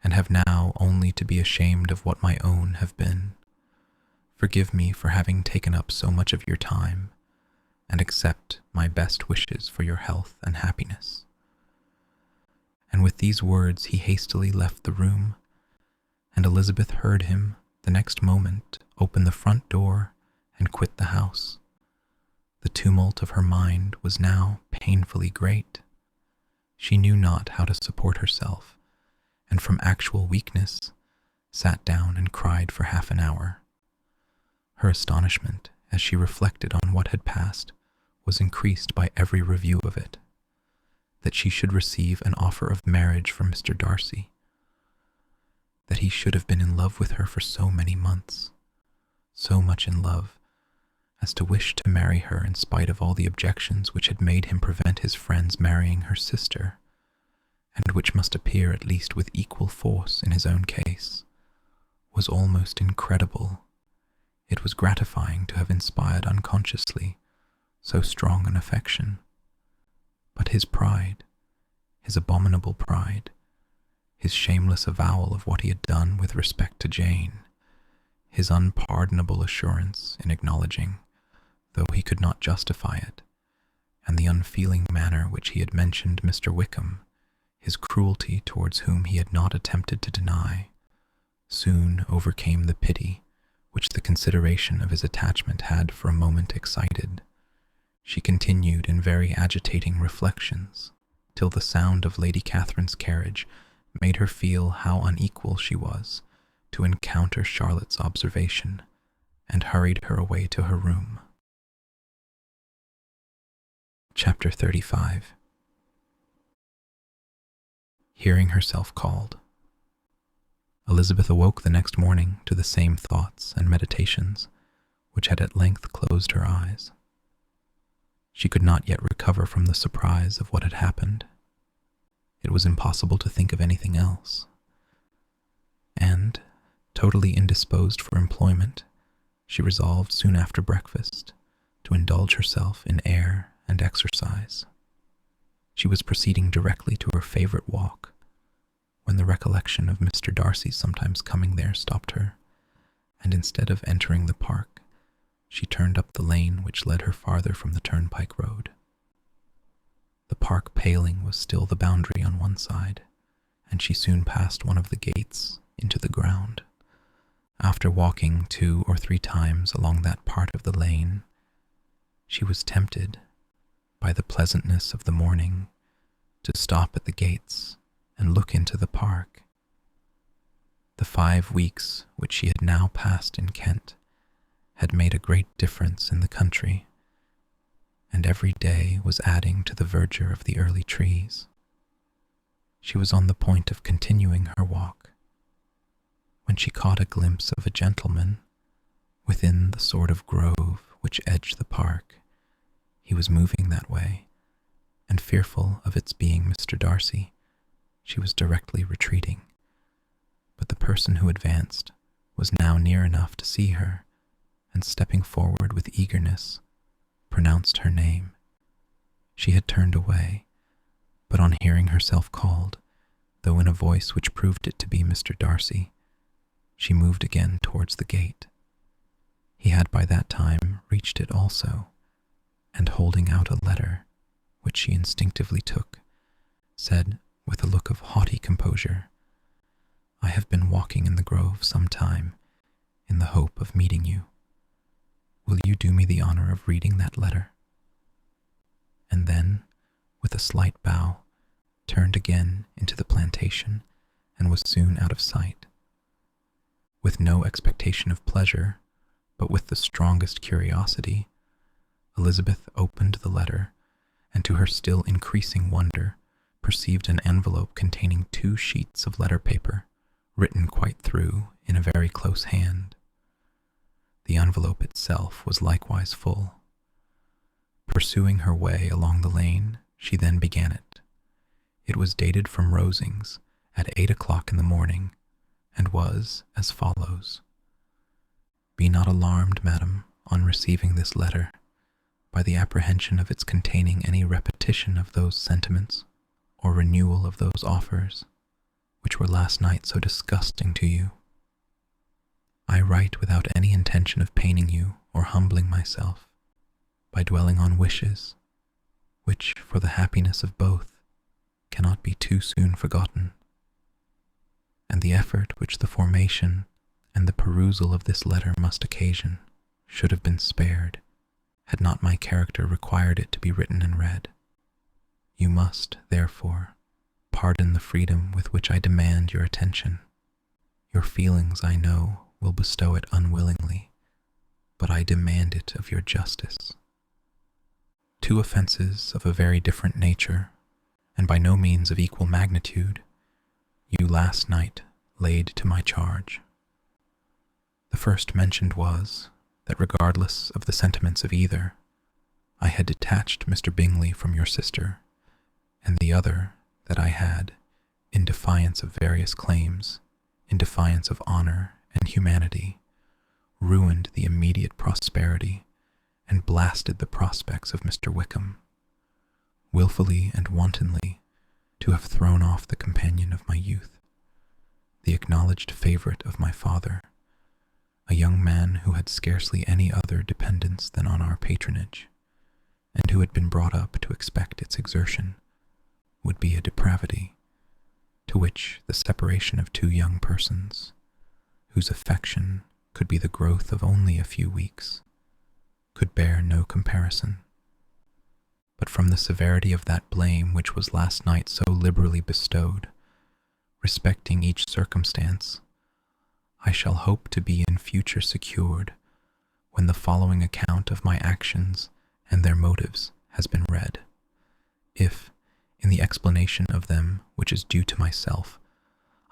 and have now only to be ashamed of what my own have been. Forgive me for having taken up so much of your time, and accept my best wishes for your health and happiness." And with these words he hastily left the room, and Elizabeth heard him the next moment open the front door and quit the house. The tumult of her mind was now painfully great. She knew not how to support herself, and from actual weakness sat down and cried for half an hour. Her astonishment, as she reflected on what had passed, was increased by every review of it. That she should receive an offer of marriage from Mr. Darcy, that he should have been in love with her for so many months, so much in love as to wish to marry her in spite of all the objections which had made him prevent his friends marrying her sister, and which must appear at least with equal force in his own case, was almost incredible. It was gratifying to have inspired unconsciously so strong an affection. But his pride, his abominable pride, his shameless avowal of what he had done with respect to Jane, his unpardonable assurance in acknowledging, though he could not justify it, and the unfeeling manner which he had mentioned Mr. Wickham, his cruelty towards whom he had not attempted to deny, soon overcame the pity which the consideration of his attachment had for a moment excited. She continued in very agitating reflections, till the sound of Lady Catherine's carriage made her feel how unequal she was to encounter Charlotte's observation, and hurried her away to her room. Chapter 35. Hearing herself called. Elizabeth awoke the next morning to the same thoughts and meditations which had at length closed her eyes. She could not yet recover from the surprise of what had happened. It was impossible to think of anything else. And, totally indisposed for employment, she resolved soon after breakfast to indulge herself in air and exercise. She was proceeding directly to her favorite walk, when the recollection of Mr. Darcy's sometimes coming there stopped her, and instead of entering the park, she turned up the lane which led her farther from the turnpike road. The park paling was still the boundary on one side, and she soon passed one of the gates into the ground. After walking 2 or 3 times along that part of the lane, she was tempted, by the pleasantness of the morning, to stop at the gates and look into the park. The 5 weeks which she had now passed in Kent had made a great difference in the country, and every day was adding to the verdure of the early trees. She was on the point of continuing her walk, when she caught a glimpse of a gentleman within the sort of grove which edged the park. He was moving that way, and fearful of its being Mr. Darcy, she was directly retreating. But the person who advanced was now near enough to see her, and stepping forward with eagerness, pronounced her name. She had turned away, but on hearing herself called, though in a voice which proved it to be Mr. Darcy, she moved again towards the gate. He had by that time reached it also, and holding out a letter, which she instinctively took, said with a look of haughty composure, "I have been walking in the grove some time, in the hope of meeting you. Will you do me the honor of reading that letter?" And then, with a slight bow, turned again into the plantation, and was soon out of sight. With no expectation of pleasure, but with the strongest curiosity, Elizabeth opened the letter, and to her still increasing wonder, perceived an envelope containing 2 sheets of letter paper, written quite through in a very close hand. The envelope itself was likewise full. Pursuing her way along the lane, she then began it. It was dated from Rosings at 8 o'clock in the morning, and was as follows: "Be not alarmed, madam, on receiving this letter, by the apprehension of its containing any repetition of those sentiments, or renewal of those offers, which were last night so disgusting to you. I write without any intention of paining you or humbling myself, by dwelling on wishes, which, for the happiness of both, cannot be too soon forgotten, and the effort which the formation and the perusal of this letter must occasion should have been spared, had not my character required it to be written and read. You must, therefore, pardon the freedom with which I demand your attention. Your feelings, I know, will bestow it unwillingly, but I demand it of your justice. Two offenses of a very different nature, and by no means of equal magnitude, you last night laid to my charge. The first mentioned was, that regardless of the sentiments of either, I had detached Mr. Bingley from your sister, and the other, that I had, in defiance of various claims, in defiance of honor and humanity, ruined the immediate prosperity and blasted the prospects of Mr. Wickham, wilfully and wantonly to have thrown off the companion of my youth, the acknowledged favorite of my father, a young man who had scarcely any other dependence than on our patronage, and who had been brought up to expect its exertion, would be a depravity, to which the separation of two young persons, whose affection could be the growth of only a few weeks, could bear no comparison. But from the severity of that blame which was last night so liberally bestowed, respecting each circumstance, I shall hope to be in future secured when the following account of my actions and their motives has been read, if, in the explanation of them which is due to myself,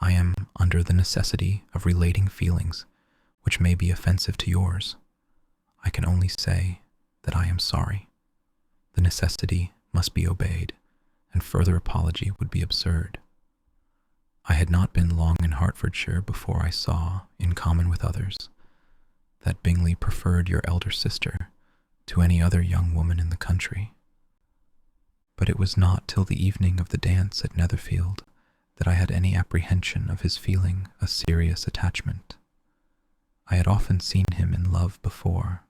I am under the necessity of relating feelings which may be offensive to yours, I can only say that I am sorry. The necessity must be obeyed, and further apology would be absurd. I had not been long in Hertfordshire before I saw, in common with others, that Bingley preferred your elder sister to any other young woman in the country. But it was not till the evening of the dance at Netherfield that I had any apprehension of his feeling a serious attachment. I had often seen him in love before.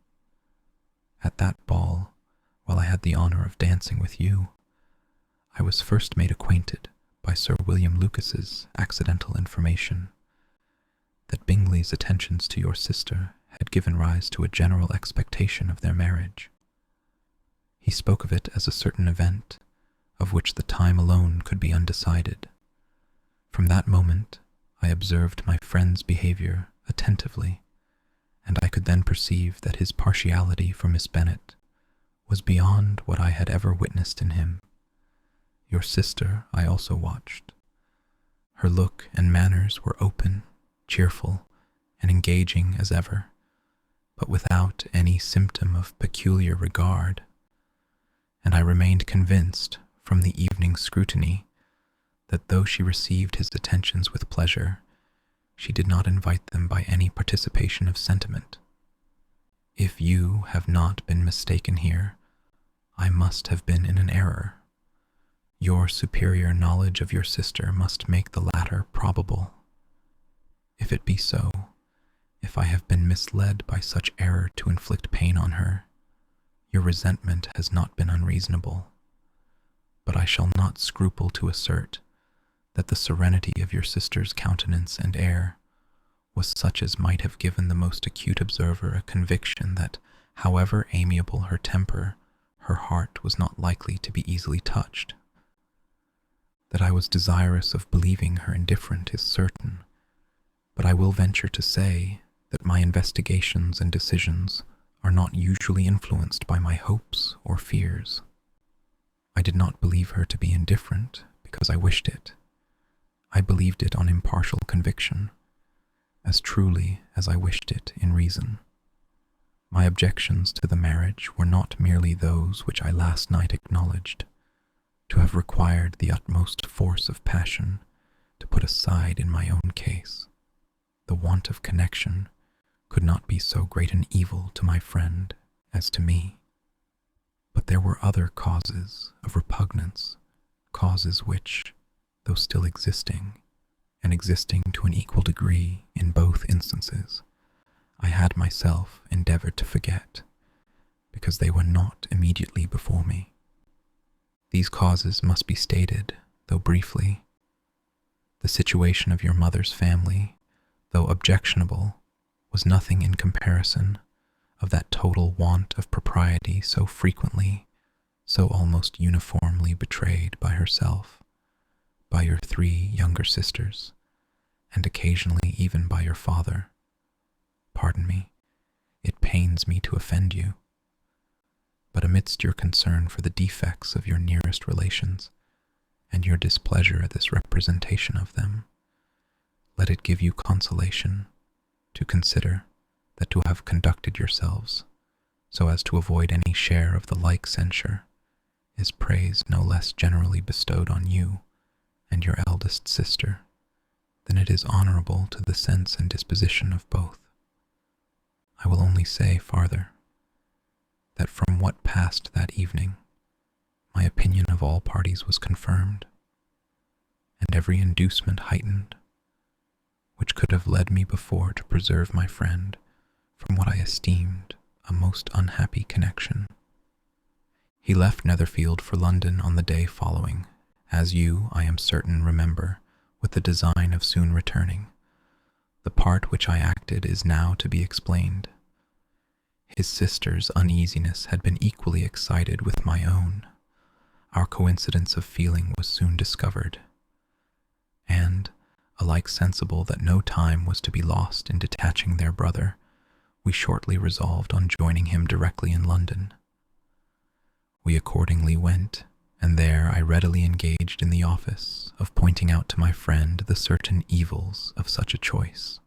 At that ball, while I had the honor of dancing with you, I was first made acquainted by Sir William Lucas's accidental information that Bingley's attentions to your sister had given rise to a general expectation of their marriage. He spoke of it as a certain event, of which the time alone could be undecided. From that moment I observed my friend's behavior attentively, and I could then perceive that his partiality for Miss Bennet was beyond what I had ever witnessed in him. Your sister I also watched. Her look and manners were open, cheerful, and engaging as ever, but without any symptom of peculiar regard, and I remained convinced from the evening's scrutiny that though she received his attentions with pleasure, she did not invite them by any participation of sentiment. If you have not been mistaken here, I must have been in an error. Your superior knowledge of your sister must make the latter probable. If it be so, if I have been misled by such error to inflict pain on her, your resentment has not been unreasonable. But I shall not scruple to assert that the serenity of your sister's countenance and air was such as might have given the most acute observer a conviction that, however amiable her temper, her heart was not likely to be easily touched. That I was desirous of believing her indifferent is certain, but I will venture to say that my investigations and decisions are not usually influenced by my hopes or fears. I did not believe her to be indifferent because I wished it. I believed it on impartial conviction, as truly as I wished it in reason. My objections to the marriage were not merely those which I last night acknowledged to have required the utmost force of passion to put aside in my own case. The want of connection could not be so great an evil to my friend as to me. But there were other causes of repugnance, causes which, though still existing, and existing to an equal degree in both instances, I had myself endeavored to forget, because they were not immediately before me. These causes must be stated, though briefly. The situation of your mother's family, though objectionable, was nothing in comparison of that total want of propriety so frequently, so almost uniformly betrayed by herself, by your 3 younger sisters, and occasionally even by your father. Pardon me, it pains me to offend you, but amidst your concern for the defects of your nearest relations, and your displeasure at this representation of them, let it give you consolation to consider that to have conducted yourselves so as to avoid any share of the like censure is praise no less generally bestowed on you and your eldest sister than it is honorable to the sense and disposition of both. I will only say farther, that from what passed that evening, my opinion of all parties was confirmed, and every inducement heightened, which could have led me before to preserve my friend from what I esteemed a most unhappy connection. He left Netherfield for London on the day following, as you, I am certain, remember, with the design of soon returning. The part which I acted is now to be explained. His sister's uneasiness had been equally excited with my own. Our coincidence of feeling was soon discovered, and, alike sensible that no time was to be lost in detaching their brother, we shortly resolved on joining him directly in London. We accordingly went, and there I readily engaged in the office of pointing out to my friend the certain evils of such a choice.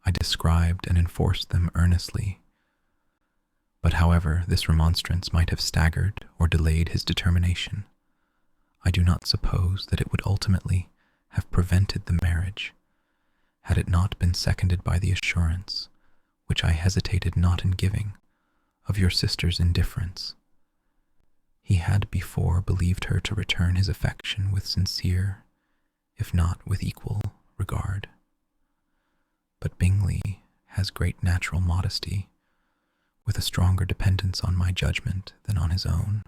I described and enforced them earnestly, but however this remonstrance might have staggered or delayed his determination, I do not suppose that it would ultimately have prevented the marriage, had it not been seconded by the assurance, which I hesitated not in giving, of your sister's indifference. He had before believed her to return his affection with sincere, if not with equal, regard. But Bingley has great natural modesty, with a stronger dependence on my judgment than on his own.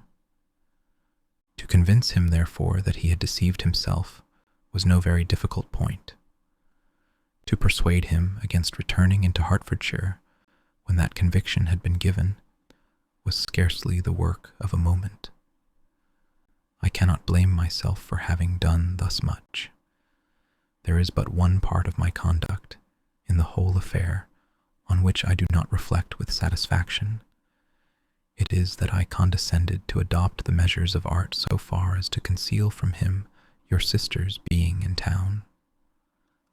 To convince him, therefore, that he had deceived himself was no very difficult point. To persuade him against returning into Hertfordshire when that conviction had been given was scarcely the work of a moment. I cannot blame myself for having done thus much. There is but one part of my conduct in the whole affair on which I do not reflect with satisfaction. It is that I condescended to adopt the measures of art so far as to conceal from him your sister's being in town.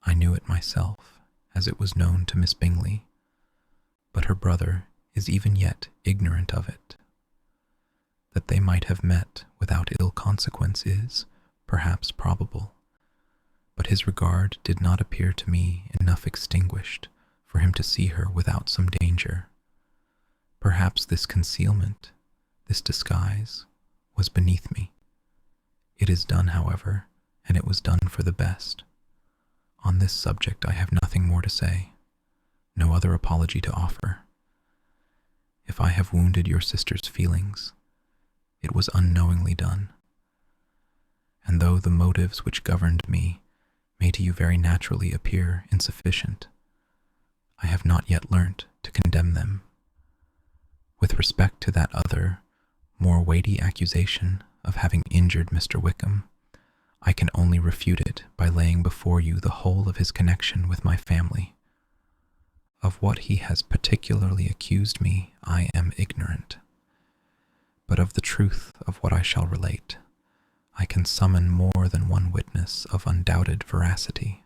I knew it myself, as it was known to Miss Bingley, but her brother is even yet ignorant of it. That they might have met without ill consequence is, perhaps, probable, but his regard did not appear to me enough extinguished for him to see her without some danger. Perhaps this concealment, this disguise, was beneath me. It is done, however, and it was done for the best. On this subject I have nothing more to say, no other apology to offer. If I have wounded your sister's feelings, it was unknowingly done, and though the motives which governed me may to you very naturally appear insufficient, I have not yet learnt to condemn them. With respect to that other, more weighty accusation of having injured Mr. Wickham, I can only refute it by laying before you the whole of his connection with my family. Of what he has particularly accused me, I am ignorant, but of the truth of what I shall relate, I can summon more than one witness of undoubted veracity.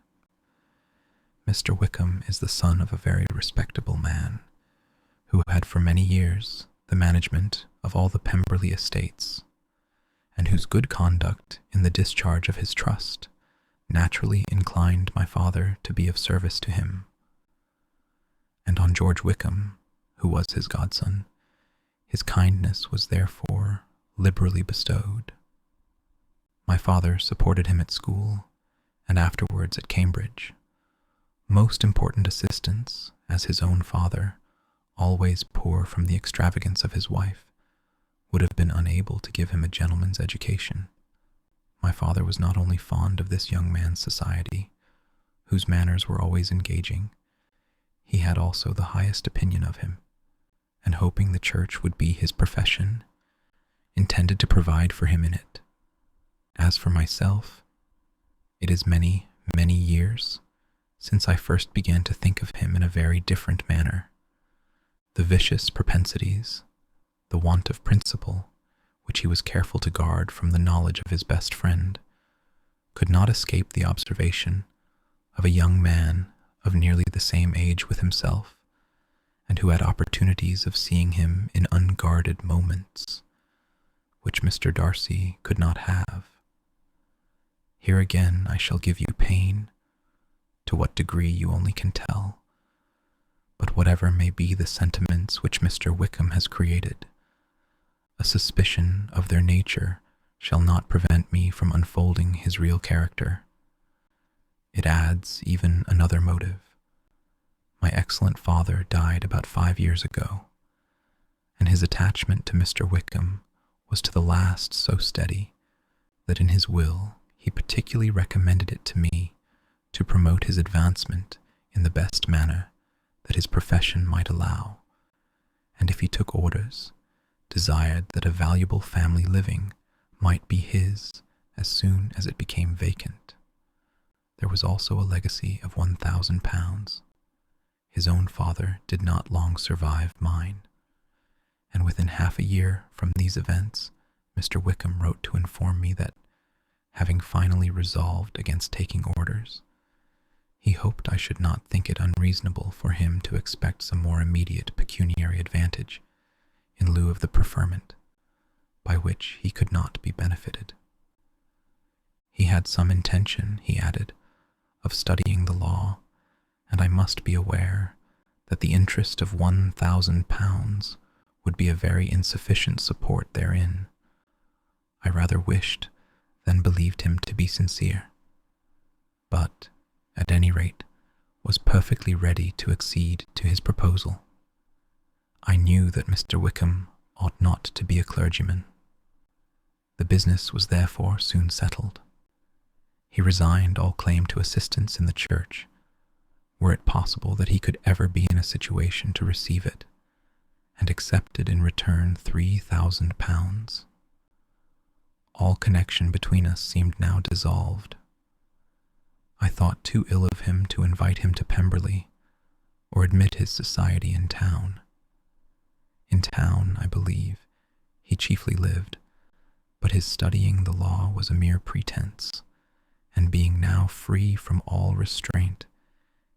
Mr. Wickham is the son of a very respectable man, who had for many years the management of all the Pemberley estates, and whose good conduct in the discharge of his trust naturally inclined my father to be of service to him. And on George Wickham, who was his godson, his kindness was therefore liberally bestowed. My father supported him at school, and afterwards at Cambridge. Most important assistance, as his own father, always poor from the extravagance of his wife, would have been unable to give him a gentleman's education. My father was not only fond of this young man's society, whose manners were always engaging, he had also the highest opinion of him, and hoping the church would be his profession, intended to provide for him in it. As for myself, it is many, many years since I first began to think of him in a very different manner. The vicious propensities, the want of principle, which he was careful to guard from the knowledge of his best friend, could not escape the observation of a young man of nearly the same age with himself, and who had opportunities of seeing him in unguarded moments, which Mr. Darcy could not have. Here again I shall give you pain, to what degree you only can tell, but whatever may be the sentiments which Mr. Wickham has created, a suspicion of their nature shall not prevent me from unfolding his real character. It adds even another motive. My excellent father died about 5 years ago, and his attachment to Mr. Wickham was to the last so steady that in his will he particularly recommended it to me to promote his advancement in the best manner that his profession might allow, and if he took orders, desired that a valuable family living might be his as soon as it became vacant. There was also a legacy of £1,000. His own father did not long survive mine, and within half a year from these events, Mr. Wickham wrote to inform me that, having finally resolved against taking orders, he hoped I should not think it unreasonable for him to expect some more immediate pecuniary advantage in lieu of the preferment, by which he could not be benefited. He had some intention, he added, of studying the law, and I must be aware that the interest of £1,000 would be a very insufficient support therein. I rather wished than believed him to be sincere, but, at any rate, was perfectly ready to accede to his proposal. I knew that Mr. Wickham ought not to be a clergyman. The business was therefore soon settled. He resigned all claim to assistance in the church, were it possible that he could ever be in a situation to receive it, and accepted in return £3,000. All connection between us seemed now dissolved. I thought too ill of him to invite him to Pemberley, or admit his society in town. In town, I believe, he chiefly lived, but his studying the law was a mere pretense, and being now free from all restraint,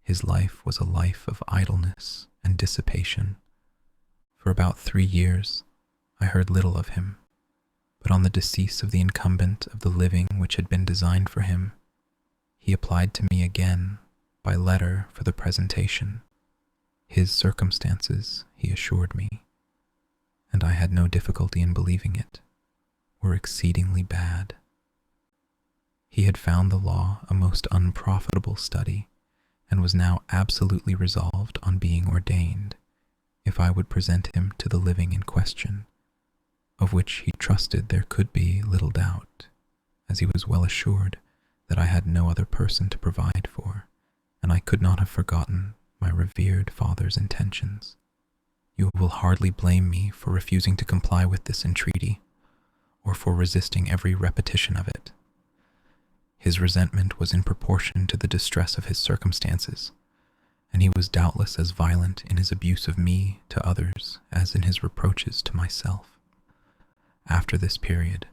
his life was a life of idleness and dissipation. For about 3 years, I heard little of him, but on the decease of the incumbent of the living which had been designed for him, he applied to me again by letter for the presentation. His circumstances, he assured me, and I had no difficulty in believing it, were exceedingly bad. He had found the law a most unprofitable study, and was now absolutely resolved on being ordained, if I would present him to the living in question, of which he trusted there could be little doubt, as he was well assured that I had no other person to provide for, and I could not have forgotten my revered father's intentions. You will hardly blame me for refusing to comply with this entreaty, or for resisting every repetition of it. His resentment was in proportion to the distress of his circumstances, and he was doubtless as violent in his abuse of me to others as in his reproaches to myself. After this period,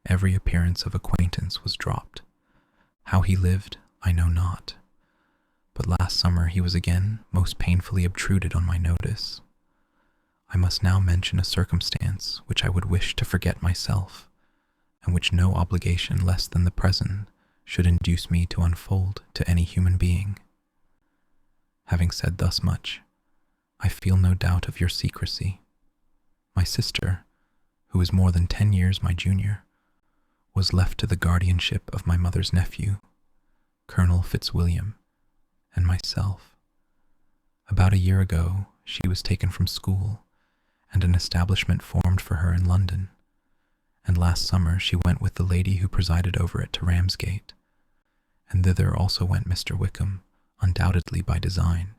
every appearance of acquaintance was dropped. How he lived, I know not, but last summer he was again most painfully obtruded on my notice. I must now mention a circumstance which I would wish to forget myself, and which no obligation less than the present should induce me to unfold to any human being. Having said thus much, I feel no doubt of your secrecy. My sister, who is more than 10 years my junior, was left to the guardianship of my mother's nephew, Colonel Fitzwilliam, and myself. About a year ago, she was taken from school, and an establishment formed for her in London, and last summer she went with the lady who presided over it to Ramsgate, and thither also went Mr. Wickham, undoubtedly by design.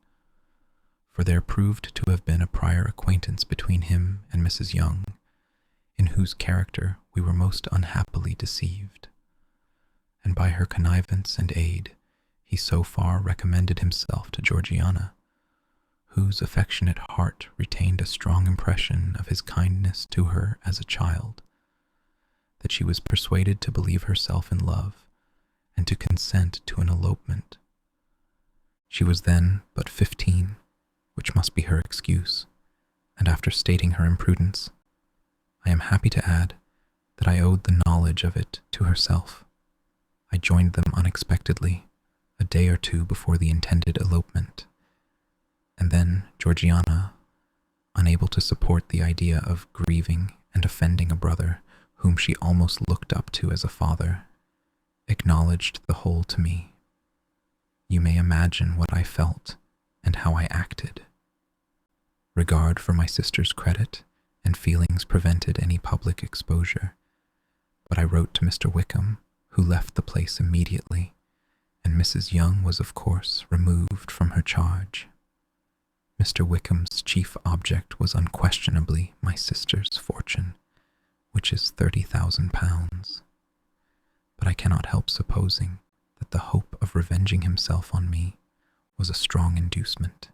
for there proved to have been a prior acquaintance between him and Mrs. Young, in whose character we were most unhappily deceived, and by her connivance and aid he so far recommended himself to Georgiana, whose affectionate heart retained a strong impression of his kindness to her as a child, that she was persuaded to believe herself in love and to consent to an elopement. She was then but 15, which must be her excuse, and after stating her imprudence, I am happy to add that I owed the knowledge of it to herself. I joined them unexpectedly, a day or two before the intended elopement, and then Georgiana, unable to support the idea of grieving and offending a brother whom she almost looked up to as a father, acknowledged the whole to me. You may imagine what I felt and how I acted. Regard for my sister's credit and feelings prevented any public exposure, but I wrote to Mr. Wickham, who left the place immediately, and Mrs. Young was of course removed from her charge. Mr. Wickham's chief object was unquestionably my sister's fortune, which is £30,000, but I cannot help supposing that the hope of revenging himself on me was a strong inducement.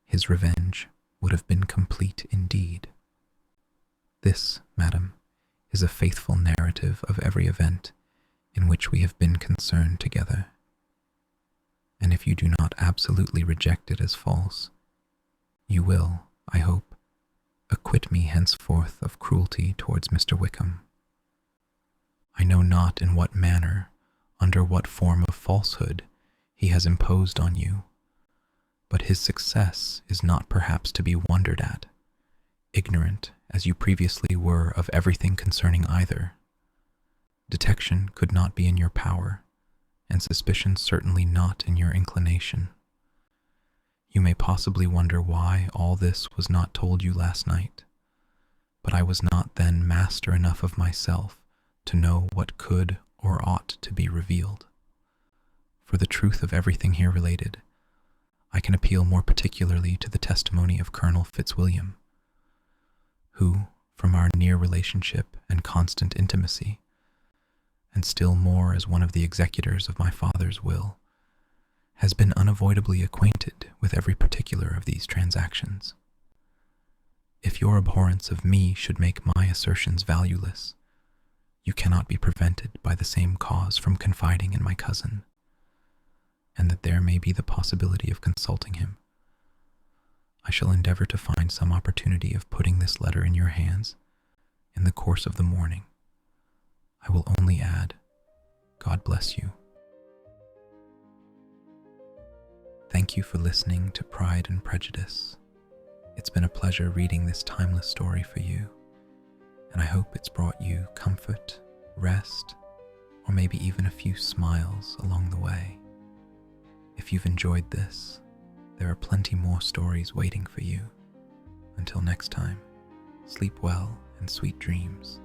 His revenge would have been complete indeed. This, madam, is a faithful narrative of every event in which we have been concerned together, and if you do not absolutely reject it as false, you will, I hope, acquit me henceforth of cruelty towards Mr. Wickham. I know not in what manner, under what form of falsehood, he has imposed on you, but his success is not perhaps to be wondered at, ignorant as you previously were of everything concerning either. Detection could not be in your power, and suspicion certainly not in your inclination. You may possibly wonder why all this was not told you last night, but I was not then master enough of myself to know what could or ought to be revealed. For the truth of everything here related, I can appeal more particularly to the testimony of Colonel Fitzwilliam, who, from our near relationship and constant intimacy, and still more as one of the executors of my father's will, has been unavoidably acquainted with every particular of these transactions. If your abhorrence of me should make my assertions valueless, you cannot be prevented by the same cause from confiding in my cousin, and that there may be the possibility of consulting him. I shall endeavor to find some opportunity of putting this letter in your hands in the course of the morning. I will only add, God bless you. Thank you for listening to Pride and Prejudice. It's been a pleasure reading this timeless story for you, and I hope it's brought you comfort, rest, or maybe even a few smiles along the way. If you've enjoyed this, there are plenty more stories waiting for you. Until next time, sleep well and sweet dreams.